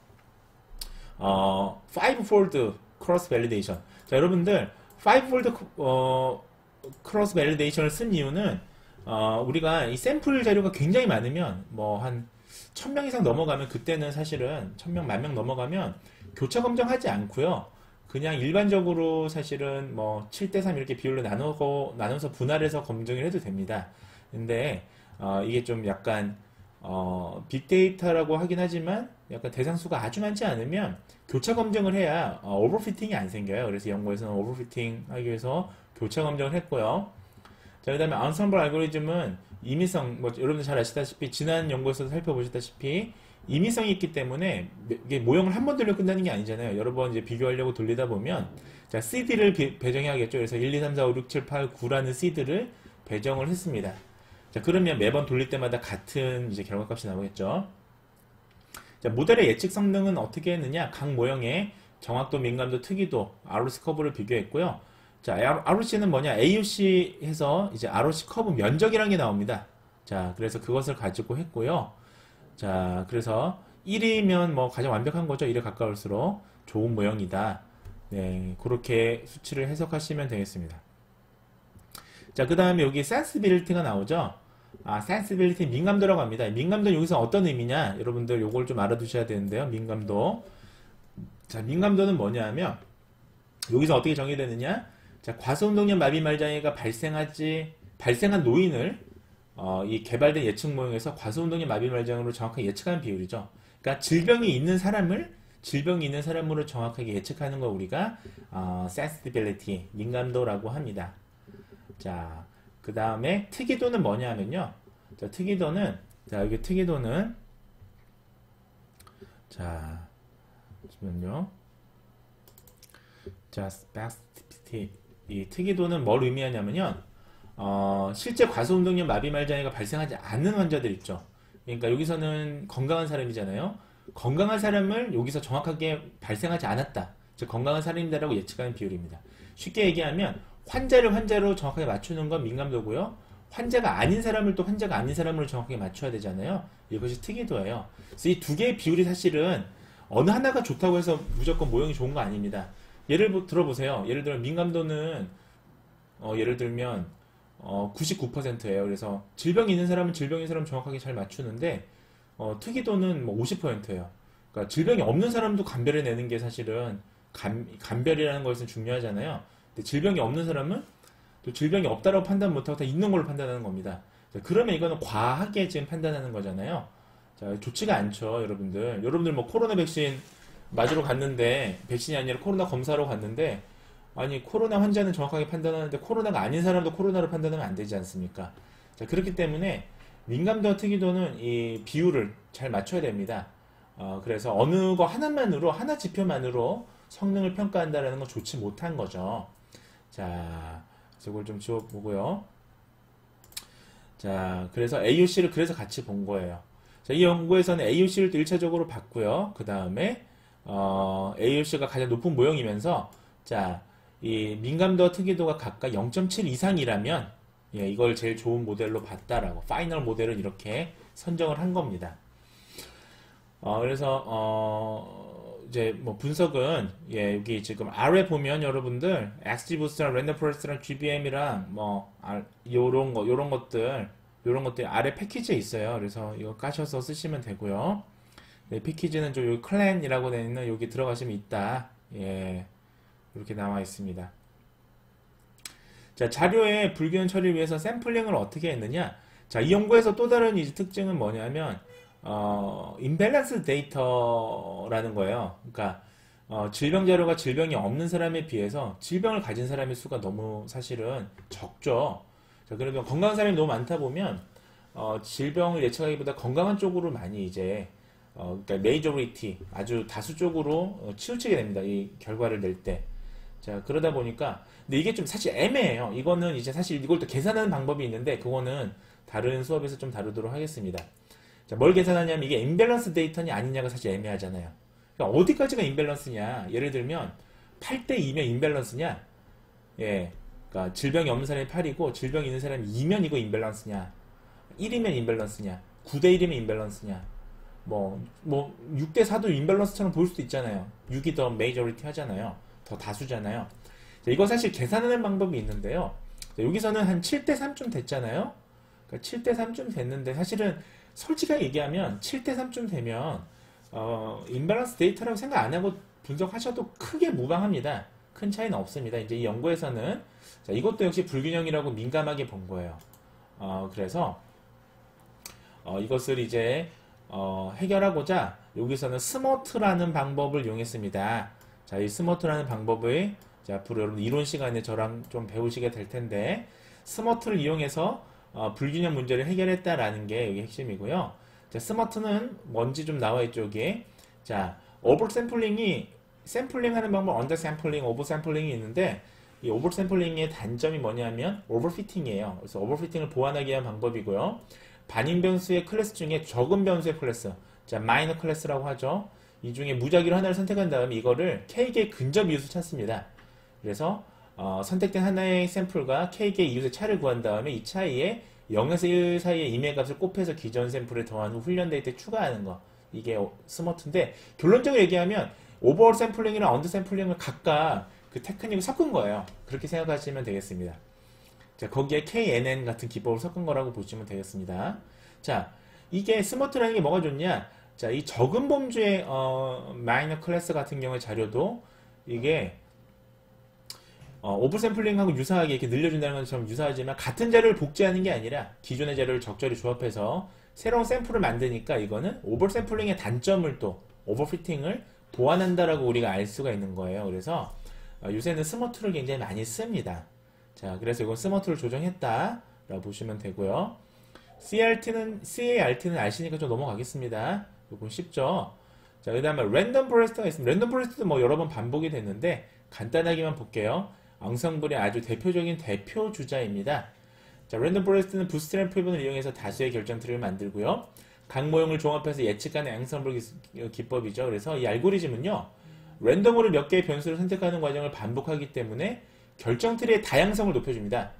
fivefold cross validation. 여러분들 fivefold cross validation을 쓴 이유는 우리가 이 샘플 자료가 굉장히 많으면 뭐 한 1000명 이상 넘어가면, 그때는 사실은 1000명, 10,000명 넘어가면 교차 검증하지 않고요. 그냥 일반적으로 사실은 뭐 7대3 이렇게 비율로 나눠서 분할해서 검증을 해도 됩니다. 근데 이게 좀 약간 빅데이터라고 하긴 하지만 약간 대상수가 아주 많지 않으면 교차 검증을 해야 오버피팅이 안 생겨요. 그래서 연구에서는 오버피팅 하기 위해서 교차 검증을 했고요. 그 다음에 언섬블 알고리즘은 임의성, 뭐 여러분들 잘 아시다시피 지난 연구에서도 살펴보셨다시피 임의성이 있기 때문에 이게 모형을 한 번 돌려 끝나는 게 아니잖아요. 여러 번 이제 비교하려고 돌리다 보면 CD를 배정해야겠죠. 그래서 1, 2, 3, 4, 5, 6, 7, 8, 9라는 CD를 배정을 했습니다. 그러면 매번 돌릴 때마다 같은 이제 결과값이 나오겠죠. 모델의 예측 성능은 어떻게 했느냐? 각 모형의 정확도, 민감도, 특이도, ROC 커브를 비교했고요. ROC는 뭐냐? AUC 해서 이제 ROC 커브 면적이라는 게 나옵니다. 그래서 그것을 가지고 했고요. 그래서 1이면 뭐 가장 완벽한 거죠. 1에 가까울수록 좋은 모형이다. 네, 그렇게 수치를 해석하시면 되겠습니다. 그 다음에 여기 sensibility가 나오죠. sensibility, 민감도라고 합니다. 민감도는 여기서 어떤 의미냐? 여러분들 요걸 좀 알아두셔야 되는데요. 민감도. 민감도는 뭐냐 면 여기서 어떻게 정의되느냐? 과소운동량 마비말장애가 발생한 노인을 이 개발된 예측 모형에서 과소운동량 마비말장애로 정확하게 예측하는 비율이죠. 그러니까 질병이 있는 사람으로 정확하게 예측하는 걸 우리가 sensibility, 민감도라고 합니다. 그 다음에 특이도는 뭐냐면요. 특이도는 여기 특이도는 잠시만요. specificity, 이 특이도는 뭘 의미하냐면요. 실제 과소운동량 마비말장애가 발생하지 않는 환자들 있죠. 그러니까 여기서는 건강한 사람이잖아요. 건강한 사람을 여기서 정확하게 발생하지 않았다. 즉 건강한 사람이다라고 예측하는 비율입니다. 쉽게 얘기하면 환자로 정확하게 맞추는 건 민감도고요. 환자가 아닌 사람을 또 환자가 아닌 사람으로 정확하게 맞춰야 되잖아요. 이것이 특이도예요. 그래서 이 두 개의 비율이 사실은 어느 하나가 좋다고 해서 무조건 모형이 좋은 거 아닙니다. 예를 들어보세요. 예를 들면 민감도는 예를 들면 99%예요. 그래서 질병이 있는 사람은 질병인 사람 정확하게 잘 맞추는데 특이도는 뭐 50%예요. 그러니까 질병이 없는 사람도 감별해내는 게 사실은 감별이라는 것은 중요하잖아요. 근데 질병이 없는 사람은 또 질병이 없다라고 판단 못하고 다 있는 걸로 판단하는 겁니다. 그러면 이거는 과하게 지금 판단하는 거잖아요. 좋지가 않죠, 여러분들. 여러분들 뭐 코로나 백신 맞으러 갔는데, 백신이 아니라 코로나 검사로 갔는데, 아니 코로나 환자는 정확하게 판단하는데 코로나가 아닌 사람도 코로나로 판단하면 안 되지 않습니까? 그렇기 때문에 민감도와 특이도는 이 비율을 잘 맞춰야 됩니다. 그래서 어느 거 하나만으로, 하나 지표만으로 성능을 평가한다는 건 좋지 못한 거죠. 이걸 좀 지워보고요. 그래서 AUC를 그래서 같이 본 거예요. 이 연구에서는 AUC를 또 1차적으로 봤고요. 그 다음에 AUC가 가장 높은 모형이면서 이 민감도와 특이도가 각각 0.7 이상이라면 이걸 제일 좋은 모델로 봤다라고, 파이널 모델은 이렇게 선정을 한 겁니다. 그래서 이제 뭐 분석은 여기 지금 아래 보면 여러분들 XGBoost랑 랜덤 포레스트랑 GBM이랑 뭐 요런 것들 이런 것들이 아래 패키지에 있어요. 그래서 이거 까셔서 쓰시면 되고요. 네, 패키지는 좀 여기 클랜이라고 되어 있는 여기 들어가시면 있다. 예, 이렇게 나와 있습니다. 자, 자료의 불균형 처리를 위해서 샘플링을 어떻게 했느냐? 자, 이 연구에서 또 다른 이제 특징은 뭐냐면 임밸런스 데이터라는 거예요. 그러니까 질병 자료가 질병이 없는 사람에 비해서 질병을 가진 사람의 수가 너무 사실은 적죠. 자, 그러면 건강한 사람이 너무 많다 보면 질병을 예측하기보다 건강한 쪽으로 많이 이제 그러니까 메이저리티 아주 다수 쪽으로 치우치게 됩니다. 이 결과를 낼 때. 자, 그러다 보니까 근데 이게 좀 사실 애매해요. 이거는 이제 사실 이걸 또 계산하는 방법이 있는데 그거는 다른 수업에서 좀 다루도록 하겠습니다. 자, 뭘 계산하냐면 이게 임밸런스 데이터냐 아니냐가 사실 애매하잖아요. 그러니까 어디까지가 임밸런스냐? 예를 들면 8대 2면 임밸런스냐? 예. 그러니까 질병이 없는 사람이 8이고 질병이 있는 사람이 2면 이거 임밸런스냐? 1이면 임밸런스냐? 9대 1이면 임밸런스냐? 뭐 6대 4도 임밸런스처럼 보일 수도 있잖아요. 6이 더 메이저리티 하잖아요. 더 다수잖아요. 자, 이거 사실 계산하는 방법이 있는데요. 자, 여기서는 한 7대 3쯤 됐잖아요. 그러니까 7대 3쯤 됐는데 사실은 솔직하게 얘기하면 7대 3쯤 되면 임밸런스 데이터라고 생각 안 하고 분석하셔도 크게 무방합니다. 큰 차이는 없습니다. 이제 이 연구에서는 자, 이것도 역시 불균형이라고 민감하게 본 거예요. 그래서 이것을 이제 해결하고자 여기서는 스머트라는 방법을 이용했습니다. 자, 이 스머트라는 방법을 자, 앞으로 여러분 이론 시간에 저랑 좀 배우시게 될 텐데 스머트를 이용해서 불균형 문제를 해결했다라는 게 여기 핵심이고요. 자, 스머트는 뭔지 좀 나와 있죠, 여기에. 자, 오버 샘플링이 샘플링 하는 방법, 언더 샘플링, 오버 샘플링이 있는데 이 오버 샘플링의 단점이 뭐냐면 오버피팅이에요. 그래서 오버피팅을 보완하기 위한 방법이고요. 반인 변수의 클래스 중에 적은 변수의 클래스, 자, 마이너 클래스라고 하죠. 이 중에 무작위로 하나를 선택한 다음에 이거를 K개의 근접 이웃을 찾습니다. 그래서 선택된 하나의 샘플과 K개의 이웃의 차를 구한 다음에 이 차이에 0에서 1 사이의 임의값을 곱해서 기존 샘플에 더한 후 훈련 데이터에 추가하는 거. 이게 스머트인데 결론적으로 얘기하면 오버올 샘플링이랑 언더 샘플링을 각각 그 테크닉을 섞은 거예요. 그렇게 생각하시면 되겠습니다. 자, 거기에 KNN 같은 기법을 섞은 거라고 보시면 되겠습니다. 자, 이게 스머트라는 게 뭐가 좋냐? 자, 이 적은 범주의 마이너 클래스 같은 경우의 자료도 이게 오버 샘플링하고 유사하게 이렇게 늘려준다는 것처럼 유사하지만 같은 자료를 복제하는 게 아니라 기존의 자료를 적절히 조합해서 새로운 샘플을 만드니까 이거는 오버 샘플링의 단점을 또 오버피팅을 보완한다라고 우리가 알 수가 있는 거예요. 그래서 요새는 스머트를 굉장히 많이 씁니다. 자, 그래서 이건 스머트를 조정했다라고 보시면 되고요. CART는 아시니까 좀 넘어가겠습니다. 이건 쉽죠. 자, 그 다음에 랜덤 포레스트가 있습니다. 랜덤 포레스트도 뭐 여러 번 반복이 됐는데 간단하게만 볼게요. 앙상블의 아주 대표적인 대표 주자입니다. 자, 랜덤 포레스트는 부스트램 표본을 이용해서 다수의 결정트리를 만들고요. 각 모형을 종합해서 예측하는 앙상블 기법이죠. 그래서 이 알고리즘은요, 랜덤으로 몇 개의 변수를 선택하는 과정을 반복하기 때문에 결정트리의 다양성을 높여줍니다.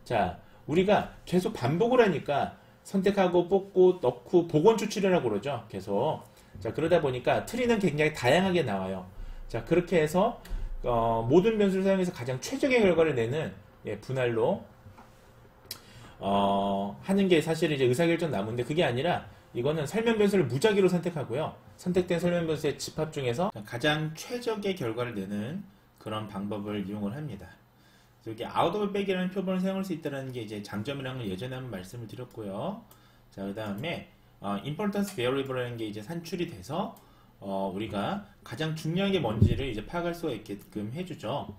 자, 우리가 계속 반복을 하니까 선택하고 뽑고 넣고 복원 추출이라고 그러죠. 계속. 자, 그러다 보니까 트리는 굉장히 다양하게 나와요. 자, 그렇게 해서 모든 변수를 사용해서 가장 최적의 결과를 내는 분할로 하는 게 사실 이제 의사결정 나무인데 그게 아니라 이거는 설명 변수를 무작위로 선택하고요. 선택된 설명 변수의 집합 중에서 가장 최적의 결과를 내는 그런 방법을 이용을 합니다. 여기 out of back이라는 표본을 사용할 수 있다는 게 이제 장점이라는 걸 예전에 한번 말씀을 드렸고요. 자, 그 다음에 importance variable이라는 게 이제 산출이 돼서 우리가 가장 중요한 게 뭔지를 이제 파악할 수가 있게끔 해주죠.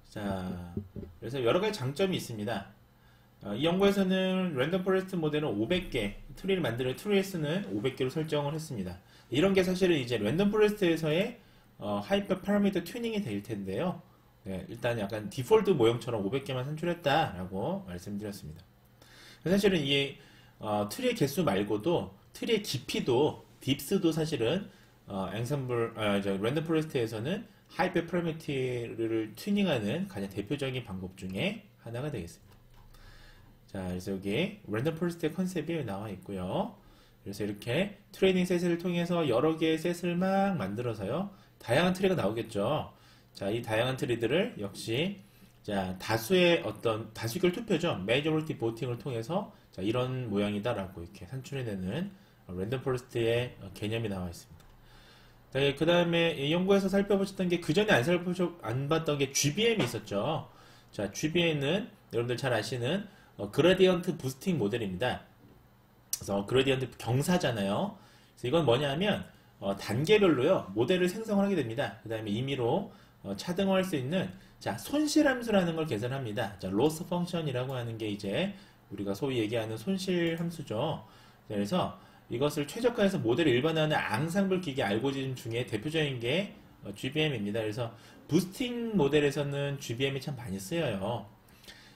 자, 그래서 여러 가지 장점이 있습니다. 이 연구에서는 랜덤 포레스트 모델은 500개 트리를 만드는 트리의 수는 500개로 설정을 했습니다. 이런 게 사실은 이제 랜덤 포레스트에서의 하이퍼 파라미터 튜닝이 될 텐데요. 네, 일단 약간 디폴트 모형처럼 500개만 산출했다라고 말씀드렸습니다. 사실은 이 트리의 개수 말고도 트리의 깊이도 딥스도 사실은 랜덤 포레스트에서는 하이퍼 파라미터를 튜닝하는 가장 대표적인 방법 중에 하나가 되겠습니다. 자, 그래서 여기 랜덤 포레스트의 컨셉이 나와 있고요. 그래서 이렇게 트레이닝 셋을 통해서 여러 개의 셋을 막 만들어서요, 다양한 트리가 나오겠죠. 자, 이 다양한 트리들을 역시 자, 다수의 어떤 다수결 투표죠. majority voting을 통해서 자, 이런 모양이다라고 이렇게 산출해내는 랜덤 포레스트의 개념이 나와 있습니다. 네, 그 다음에 연구에서 살펴보셨던 게 그 전에 안 봤던 게 GBM이 있었죠. 자, GBM은 여러분들 잘 아시는 그라디언트 부스팅 모델입니다. 그래서 그라디언트 경사잖아요. 그래서 이건 뭐냐면 단계별로요 모델을 생성을 하게 됩니다. 그 다음에 임의로 차등할 수 있는 자 손실함수라는 걸 계산합니다. 자 로스 펑션이라고 하는 게 이제 우리가 소위 얘기하는 손실함수죠. 그래서 이것을 최적화해서 모델을 일반화하는 앙상블 기계 알고리즘 중에 대표적인 게 GBM입니다. 그래서 부스팅 모델에서는 GBM이 참 많이 쓰여요.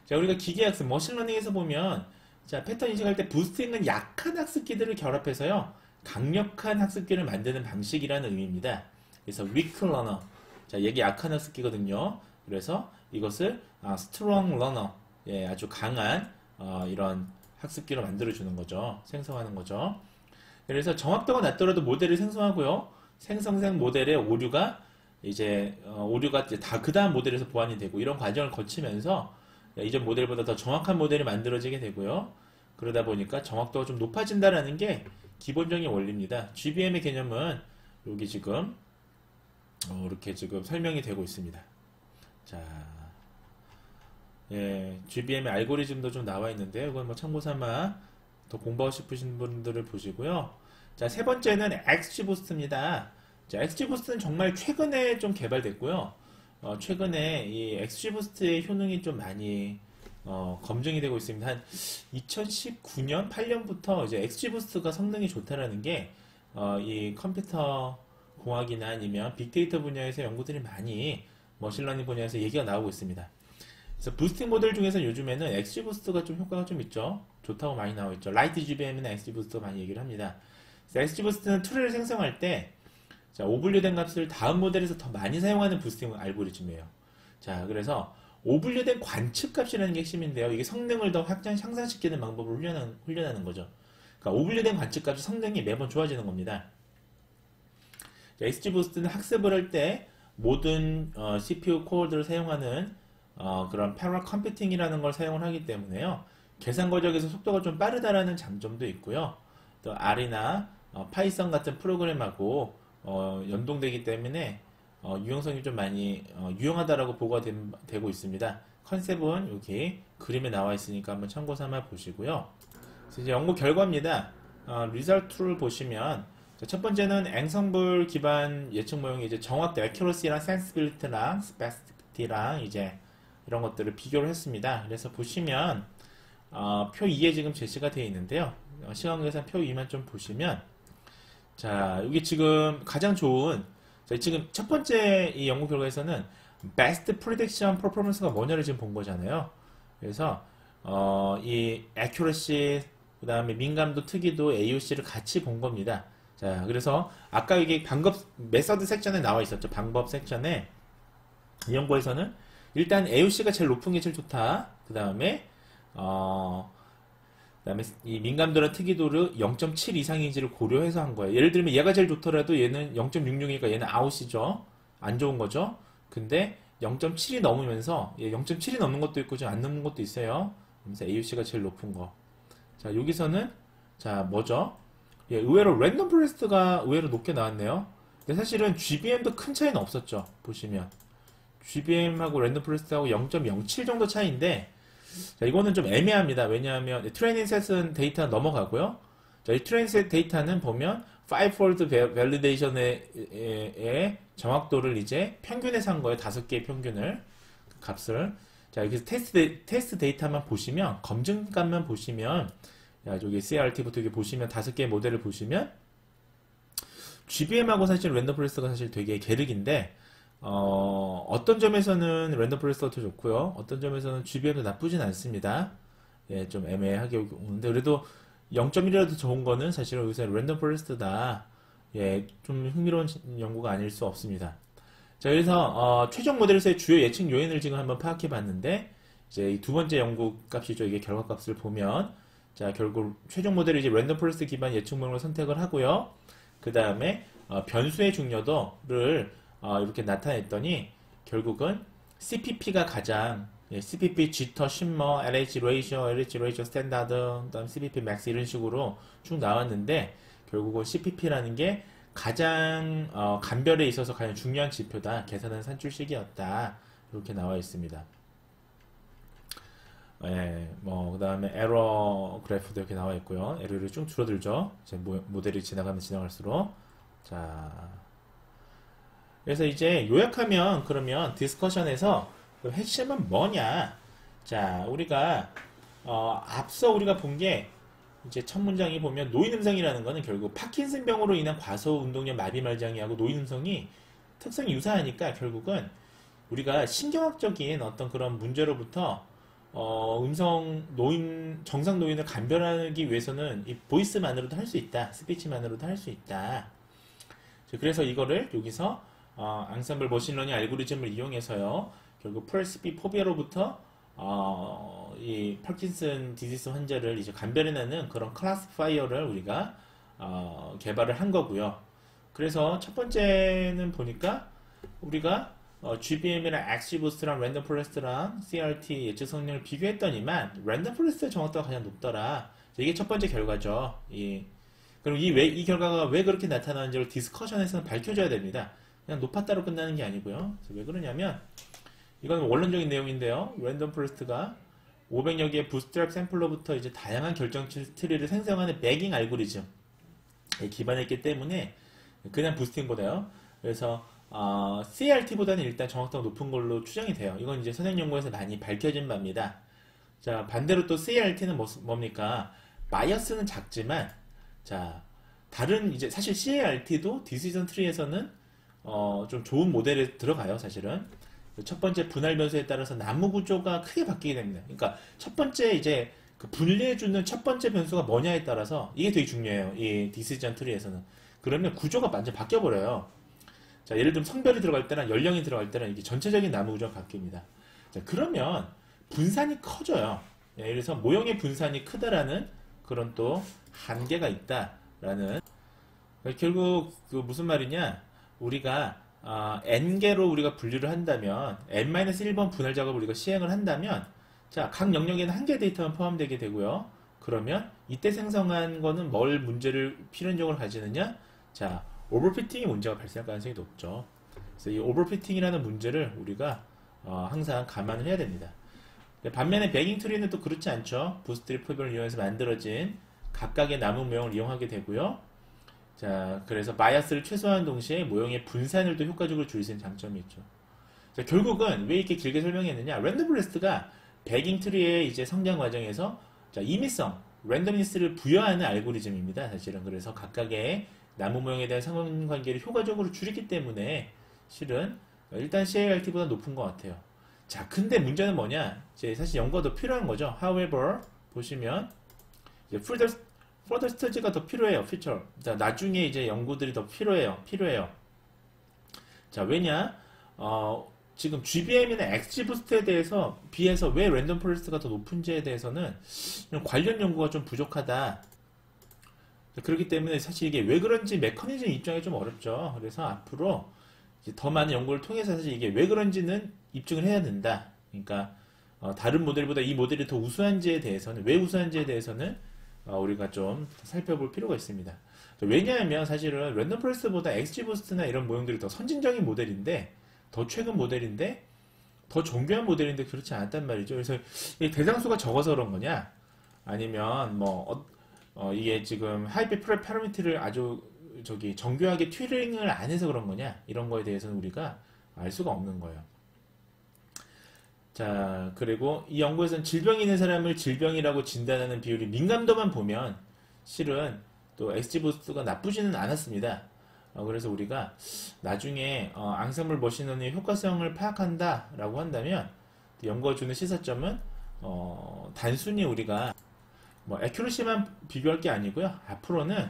자, 우리가 기계학습, 머신러닝에서 보면 자, 패턴 인식할 때 부스팅은 약한 학습기들을 결합해서요 강력한 학습기를 만드는 방식이라는 의미입니다. 그래서 weak learner, 자, 얘기 약한 학습기거든요. 그래서 이것을 strong learner, 예, 아주 강한 이런 학습기로 만들어주는 거죠. 생성하는 거죠. 그래서 정확도가 낮더라도 모델을 생성하고요. 생성된 모델의 오류가 이제 다 그 다음 모델에서 보완이 되고 이런 과정을 거치면서 이전 모델보다 더 정확한 모델이 만들어지게 되고요. 그러다 보니까 정확도가 좀 높아진다라는 게 기본적인 원리입니다. GBM의 개념은 여기 지금 이렇게 지금 설명이 되고 있습니다. 자, 예, GBM의 알고리즘도 좀 나와 있는데 이건 뭐 참고삼아 더 공부하고 싶으신 분들을 보시고요. 자, 세 번째는 XGBoost입니다. 자, XGBoost는 정말 최근에 좀 개발됐고요. 최근에 이 XGBoost의 효능이 좀 많이 검증이 되고 있습니다. 한 2019년, 8년부터 이제 XGBoost가 성능이 좋다라는 게 이 컴퓨터 공학이나 아니면 빅데이터 분야에서 연구들이 많이 머신러닝 분야에서 얘기가 나오고 있습니다. 그래서 부스팅 모델 중에서 요즘에는 XGBoost가 좀 효과가 좀 있죠. 좋다고 많이 나오고 있죠. 라이트 GBM이나 XGBoost가 많이 얘기를 합니다. XGBoost는 트리를 생성할 때 자, 오분류된 값을 다음 모델에서 더 많이 사용하는 부스팅 알고리즘이에요. 자, 그래서 오분류된 관측값이라는 게 핵심인데요. 이게 성능을 더 향상시키는 방법을 훈련하는 거죠. 그러니까 오분류된 관측값이 성능이 매번 좋아지는 겁니다. 자, XGBoost는 학습을 할 때 모든 CPU 코어들을 사용하는 그런 패럴 컴퓨팅이라는 걸 사용을 하기 때문에요. 계산 과정에서 속도가 좀 빠르다라는 장점도 있고요. 또 R이나 파이썬 같은 프로그램하고 연동되기 때문에 유용성이 좀 많이 유용하다라고 보고가 되고 있습니다. 컨셉은 여기 그림에 나와 있으니까 한번 참고 삼아 보시고요. 이제 연구 결과입니다. 리설트를 보시면 첫 번째는 앵성블 기반 예측 모형이 이제 정확도, accuracy랑 sensibility랑 specificity랑 이제 이런 것들을 비교를 했습니다. 그래서 보시면 표 2에 지금 제시가 되어 있는데요. 시간 계산 표 2만 좀 보시면 자, 여기 지금 가장 좋은 지금 첫 번째 이 연구 결과에서는 best prediction performance가 뭐냐를 지금 본 거잖아요. 그래서 이 accuracy 그 다음에 민감도, 특이도, AUC를 같이 본 겁니다. 자, 그래서 아까 이게 방법 메서드 섹션에 나와 있었죠. 방법 섹션에 이 연구에서는 일단 AUC가 제일 높은 게 제일 좋다. 그 다음에 이 민감도랑 특이도를 0.7 이상인지를 고려해서 한 거예요. 예를 들면 얘가 제일 좋더라도 얘는 0.66이니까 얘는 아웃이죠. 안 좋은 거죠. 근데 0.7이 넘으면서 0.7이 넘는 것도 있고 좀 안 넘는 것도 있어요. 그래서 AUC가 제일 높은 거. 자, 여기서는 자, 뭐죠? 예, 의외로 랜덤 포레스트가 의외로 높게 나왔네요. 근데 사실은 GBM도 큰 차이는 없었죠. 보시면 GBM하고 랜덤 포레스트하고 0.07 정도 차이인데 자, 이거는 좀 애매합니다. 왜냐하면 트레이닝 셋은 데이터 넘어가고요. 자, 이 트레이닝 셋 데이터는 보면 5fold validation의 정확도를 이제 평균에서 한 거예요. 5개의 평균을 값을. 자, 여기서 테스트 데이터만 보시면 검증값만 보시면 야, 저기 CRT부터 여기 보시면 5개의 모델을 보시면 GBM하고 사실 랜덤 포레스트가 사실 되게 계륵인데 어떤 점에서는 랜덤 포레스트가 더 좋고요. 어떤 점에서는 GBM도 나쁘진 않습니다. 예, 좀 애매하게 오는데 그래도 0.1이라도 좋은 거는 사실은 여기서 랜덤 포레스트다. 예, 좀 흥미로운 연구가 아닐 수 없습니다. 자, 그래서 최종 모델에서의 주요 예측 요인을 지금 한번 파악해 봤는데 이제 이 두 번째 연구 값이죠. 이게 결과 값을 보면 자, 결국 최종 모델을 이제 랜덤 포레스트 기반 예측 모형을 선택을 하고요. 그 다음에 변수의 중요도를 이렇게 나타냈더니 결국은 CPP가 가장 예, CPP, 지터, 심머, LH 레이셔 스탠다드, 그다음 CPP 맥스 이런 식으로 쭉 나왔는데 결국은 CPP라는 게 가장 감별에 있어서 가장 중요한 지표다. 계산은 산출식이었다. 이렇게 나와 있습니다. 예, 뭐 그다음에 에러 그래프도 이렇게 나와 있고요. 에러를 쭉 줄어들죠. 이제 모델이 지나갈수록. 자, 그래서 이제 요약하면 그러면 디스커션에서 그 핵심은 뭐냐? 자, 우리가 앞서 우리가 본 게 이제 첫 문장이 보면 노인 음성이라는 거는 결국 파킨슨병으로 인한 과소 운동력 마비 말장애하고 노인 음성이 특성이 유사하니까 결국은 우리가 신경학적인 어떤 그런 문제로부터 정상 노인을 감별하기 위해서는 이 보이스만으로도 할 수 있다. 스피치만으로도 할 수 있다. 그래서 이거를 여기서 앙상블 머신러닝 알고리즘을 이용해서요. 결국 프레스피 포비아로부터 이 파킨슨 디지스 환자를 이제 감별해내는 그런 클래시파이어를 우리가 개발을 한 거고요. 그래서 첫 번째는 보니까 우리가 GBM이랑 XGBoost랑 랜덤 포레스트랑 CRT 예측 성능을 비교했더니만 랜덤 포레스트의 정확도가 가장 높더라. 이게 첫 번째 결과죠. 그럼 이 결과가 왜 그렇게 나타나는지를 디스커션에서는 밝혀줘야 됩니다. 그냥 높았다로 끝나는 게 아니고요. 왜 그러냐면 이건 원론적인 내용인데요. 랜덤 포레스트가 500여 개의 부스트랩 샘플로부터 이제 다양한 결정 트리를 생성하는 매깅 알고리즘에 기반했기 때문에 그냥 부스팅보다요. 그래서 CRT보다는 일단 정확도가 높은 걸로 추정이 돼요. 이건 이제 선행 연구에서 많이 밝혀진 바입니다. 자, 반대로 또 CRT는 뭡니까? 바이어스는 작지만, 자, 다른 이제 사실 CRT도 디시전 트리에서는 좀 좋은 모델에 들어가요, 사실은. 첫 번째 분할 변수에 따라서 나무 구조가 크게 바뀌게 됩니다. 그러니까 첫 번째 이제 그 분리해주는 첫 번째 변수가 뭐냐에 따라서 이게 되게 중요해요. 이 디시전 트리에서는. 그러면 구조가 완전 바뀌어버려요. 자, 예를 들면 성별이 들어갈 때나 연령이 들어갈 때는 이게 전체적인 나무 구조가 바뀝니다. 자, 그러면 분산이 커져요. 예, 그래서 모형의 분산이 크다라는 그런 또 한계가 있다라는. 결국 그 무슨 말이냐? 우리가 n개로 우리가 분류를 한다면 n-1번 분할 작업을 우리가 시행을 한다면 자, 각 영역에는 한 개 데이터만 포함되게 되고요. 그러면 이때 생성한 거는 뭘 문제를 필연적으로 가지느냐? 자, 오버피팅이 문제가 발생할 가능성이 높죠. 그래서 이 오버피팅이라는 문제를 우리가 항상 감안을 해야 됩니다. 반면에 배깅 트리는 또 그렇지 않죠. 부스트리 포비를 이용해서 만들어진 각각의 나무 모형을 이용하게 되고요. 자, 그래서 바이어스를 최소화한 동시에 모형의 분산을 또 효과적으로 줄일 수 있는 장점이 있죠. 자, 결국은 왜 이렇게 길게 설명했느냐? 랜덤 포레스트가 배깅 트리의 이제 성장 과정에서 자, 임의성, 랜덤니스를 부여하는 알고리즘입니다. 사실은 그래서 각각의 나무 모형에 대한 상관관계를 효과적으로 줄이기 때문에 실은 일단 CART보다 높은 것 같아요. 자, 근데 문제는 뭐냐? 이제 사실 연구가 더 필요한 거죠. However, 보시면 이제 further study가 더 필요해요. feature. 자, 나중에 이제 연구들이 더 필요해요. 자, 왜냐? 지금 GBM이나 XGBoost에 대해서 비해서 왜 랜덤 포레스트가 더 높은지에 대해서는 관련 연구가 좀 부족하다. 그렇기 때문에 사실 이게 왜 그런지 메커니즘 입장이 좀 어렵죠. 그래서 앞으로 이제 더 많은 연구를 통해서 사실 이게 왜 그런지는 입증을 해야 된다. 그러니까 다른 모델보다 이 모델이 더 우수한지에 대해서는 왜 우수한지에 대해서는 우리가 좀 살펴볼 필요가 있습니다. 왜냐하면 사실은 랜덤 포레스트보다 XGBoost나 이런 모형들이 더 선진적인 모델인데 더 최근 모델인데 더 정교한 모델인데 그렇지 않았단 말이죠. 그래서 대상수가 적어서 그런 거냐? 아니면 뭐 이게 지금 하이피 파라미터를 아주 정교하게 튜닝을 안 해서 그런 거냐? 이런 거에 대해서는 우리가 알 수가 없는 거예요. 자, 그리고 이 연구에서는 질병이 있는 사람을 질병이라고 진단하는 비율이 민감도만 보면 실은 또 XGBoost가 나쁘지는 않았습니다. 그래서 우리가 나중에 앙상블 머신러닝의 효과성을 파악한다라고 한다면 연구가 주는 시사점은 단순히 우리가 뭐 애큐러시만 비교할 게 아니고요. 앞으로는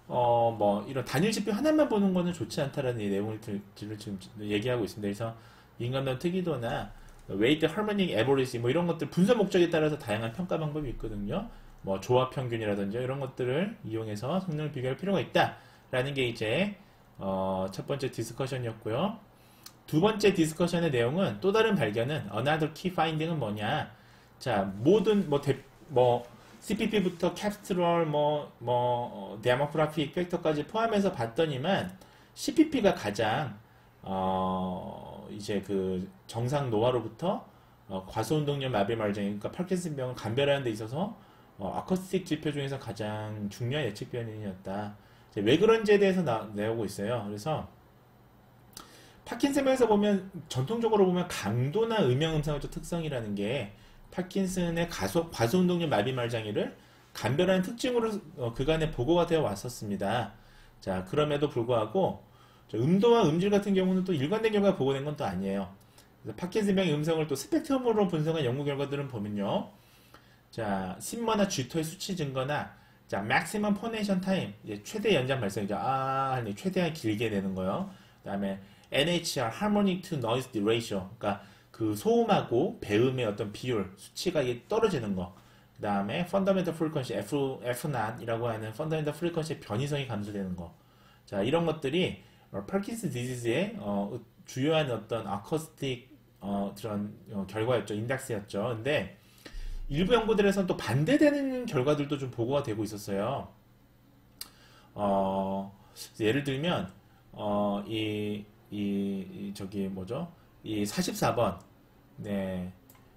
뭐 이런 단일 지표 하나만 보는 거는 좋지 않다라는 내용을 지금 얘기하고 있습니다. 그래서 민감도 특이도나 웨이트 하모닉 에버리지 뭐 이런 것들 분석 목적에 따라서 다양한 평가 방법이 있거든요. 뭐 조합 평균이라든지 이런 것들을 이용해서 성능을 비교할 필요가 있다라는 게 이제 첫 번째 디스커션이었고요. 두 번째 디스커션의 내용은 또 다른 발견은 another key finding은 뭐냐? 자, 모든 CPP부터 캡스트롤 데모그래픽 팩터까지 포함해서 봤더니만 CPP가 가장 이제 그 정상 노화로부터 과소운동력 마비 말장애, 그러니까 파킨슨병을 감별하는 데 있어서 아코스틱 지표 중에서 가장 중요한 예측 변인이었다. 왜 그런지에 대해서 내오고 있어요. 그래서 파킨슨병에서 보면 전통적으로 보면 강도나 음영 음상의 특성이라는 게 파킨슨의 과소운동력 마비 말장애를 감별하는 특징으로 그간에 보고가 되어 왔었습니다. 자, 그럼에도 불구하고 음도와 음질 같은 경우는 또 일관된 결과가 보고된 건 또 아니에요. 그래서 파킨슨병의 음성을 또 스펙트럼으로 분석한 연구 결과들은 보면요. 자, 심머나 쥐터의 수치 증거나 자, maximum phonation time, 최대 연장 발성이죠. 최대한 길게 내는 거요. 그 다음에 NHR, harmonic to noise ratio, 그러니까 그 소음하고 배음의 어떤 비율, 수치가 이게 떨어지는 거. 그 다음에 fundamental frequency, F0이라고 하는 fundamental frequency 변이성이 감소되는 거. 자, 이런 것들이 파킨슨 디지즈의 주요한 어떤 아코스틱 그런 결과였죠. 인덱스였죠. 근데 일부 연구들에서는 또 반대되는 결과들도 좀 보고가 되고 있었어요. 예를 들면 이 44번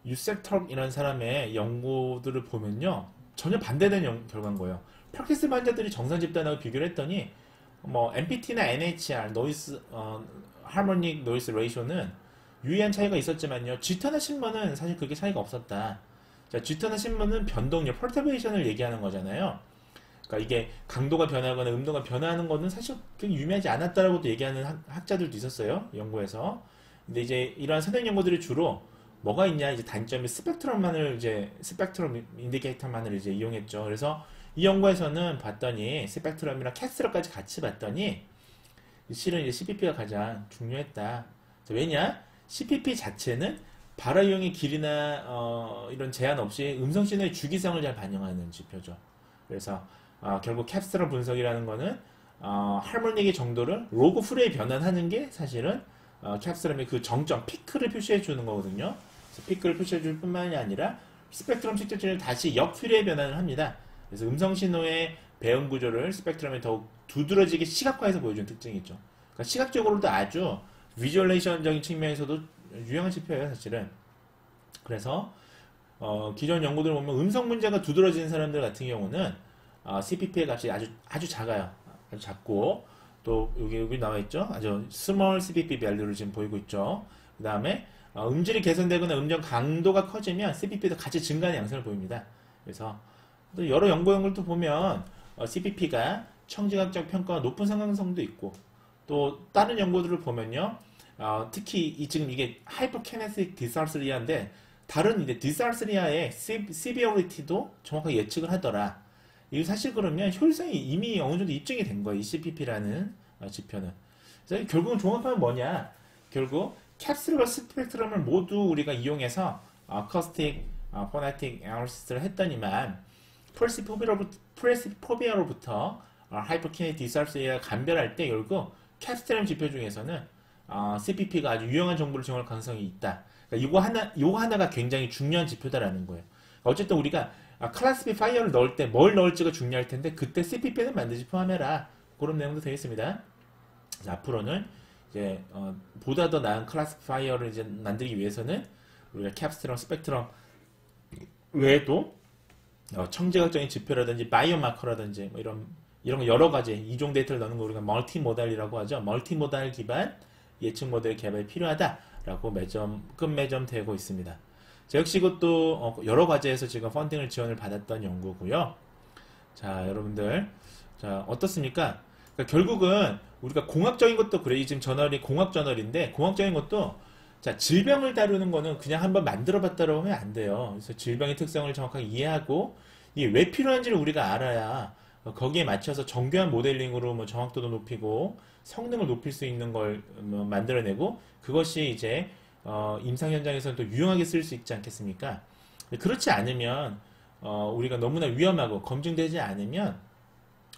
유셉턱이라는 사람의 연구들을 보면요, 전혀 반대되는 결과인 거예요. 파킨슨 환자들이 정상 집단하고 비교를 했더니 MPT나 NHR, 노이즈 하모닉 노이즈 레이쇼는 유의한 차이가 있었지만요, 쥐터나 심머는 사실 그게 차이가 없었다. 자, 쥐터나 심머는 변동력, 퍼터베이션을 얘기하는 거잖아요. 그러니까 이게 강도가 변하거나 음도가 변화하는 거는 사실 그렇게 유의하지 않았다라고도 얘기하는 학자들도 있었어요, 연구에서. 근데 이제 이러한 선행 연구들이 주로 뭐가 있냐, 이제 단점이 스펙트럼 인디케이터만을 이제 이용했죠. 그래서 이 연구에서는 봤더니 스펙트럼이랑 캐스러까지 같이 봤더니 실은 이제 CPP가 가장 중요했다. 왜냐? CPP 자체는 발화 유형의 길이나 이런 제한 없이 음성 신호의 주기성을 잘 반영하는 지표죠. 그래서 결국 캡스러 분석이라는 거는 하모닉의 정도를 로그 프레이 변환하는 게 사실은 캡스럼의 그 정점, 피크를 표시해 주는 거거든요. 그래서 피크를 표시해 줄 뿐만이 아니라 스펙트럼 측정치를 다시 역퓨레이 변환을 합니다. 그래서 음성 신호의 배음 구조를 스펙트럼에 더욱 두드러지게 시각화해서 보여주는 특징이 있죠. 그러니까 시각적으로도 아주 비주얼레이션적인 측면에서도 유용한 지표예요, 사실은. 그래서 기존 연구들 보면 음성 문제가 두드러지는 사람들 같은 경우는 CPP의 값이 아주 작아요. 아주 작고, 또 여기 나와 있죠. 아주 스몰 CPP 밸류를 지금 보이고 있죠. 그 다음에 음질이 개선되거나 음정 강도가 커지면 CPP도 같이 증가하는 양상을 보입니다. 그래서 또 여러 연구도 보면 CPP가 청지각적 평가가 높은 상관성도 있고, 또 다른 연구들을 보면요, 특히 지금 이게 하이퍼캐네틱 디살스리아인데 다른 이제 디살스리아의 시비어리티도 정확하게 예측을 하더라. 이게 사실 그러면 효율성이 이미 어느 정도 입증이 된 거예요, 이 CPP라는 지표는. 그래서 결국은 종합하면 뭐냐? 결국 캡슐과 스펙트럼을 모두 우리가 이용해서 어쿠스틱, 포네틱 애널리시스를 했더니만 프레시포비아로부터 하이퍼키네틱 디살스리아 감별할 때 결국 캡스트럼 지표 중에서는 CPP가 아주 유용한 정보를 제공할 가능성이 있다. 그러니까 요거 하나가 굉장히 중요한 지표다라는 거예요. 어쨌든 우리가 클래시파이어를 넣을 때 뭘 넣을지가 중요할 텐데 그때 CPP는 반드시 포함해라. 그런 내용도 되어 있습니다. 자, 앞으로는 이제 보다 더 나은 클래시파이어를 이제 만들기 위해서는 우리가 캡스트럼, 스펙트럼 외에도 청지각적인 지표라든지 바이오마커라든지 뭐 이런 여러 가지 이종 데이터를 넣는 거 우리가 멀티모달이라고 하죠. 멀티모달 기반 예측 모델 개발이 필요하다라고 끝매점되고 있습니다. 자, 역시 이것도 여러 과제에서 지금 펀딩을 지원을 받았던 연구고요. 자, 여러분들, 자, 어떻습니까? 그러니까 결국은 우리가 공학적인 것도 그래. 지금 저널이 공학 저널인데 공학적인 것도 자, 질병을 다루는 거는 그냥 한번 만들어봤다고 하면 안 돼요. 그래서 질병의 특성을 정확하게 이해하고 이게 왜 필요한지를 우리가 알아야 거기에 맞춰서 정교한 모델링으로 뭐 정확도도 높이고 성능을 높일 수 있는 걸 만들어내고 그것이 이제 임상 현장에서는 또 유용하게 쓸 수 있지 않겠습니까? 그렇지 않으면 우리가 너무나 위험하고 검증되지 않으면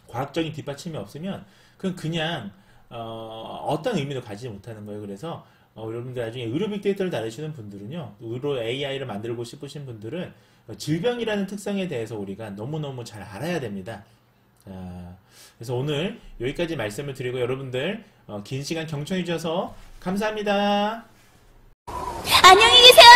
과학적인 뒷받침이 없으면 그건 그냥 어떤 의미도 가지지 못하는 거예요. 그래서 여러분들 나중에 의료 빅데이터를 다루시는 분들은요, 의료 AI를 만들고 싶으신 분들은 질병이라는 특성에 대해서 우리가 너무너무 잘 알아야 됩니다. 자, 그래서 오늘 여기까지 말씀을 드리고 여러분들 긴 시간 경청해 주셔서 감사합니다. 안녕히 계세요.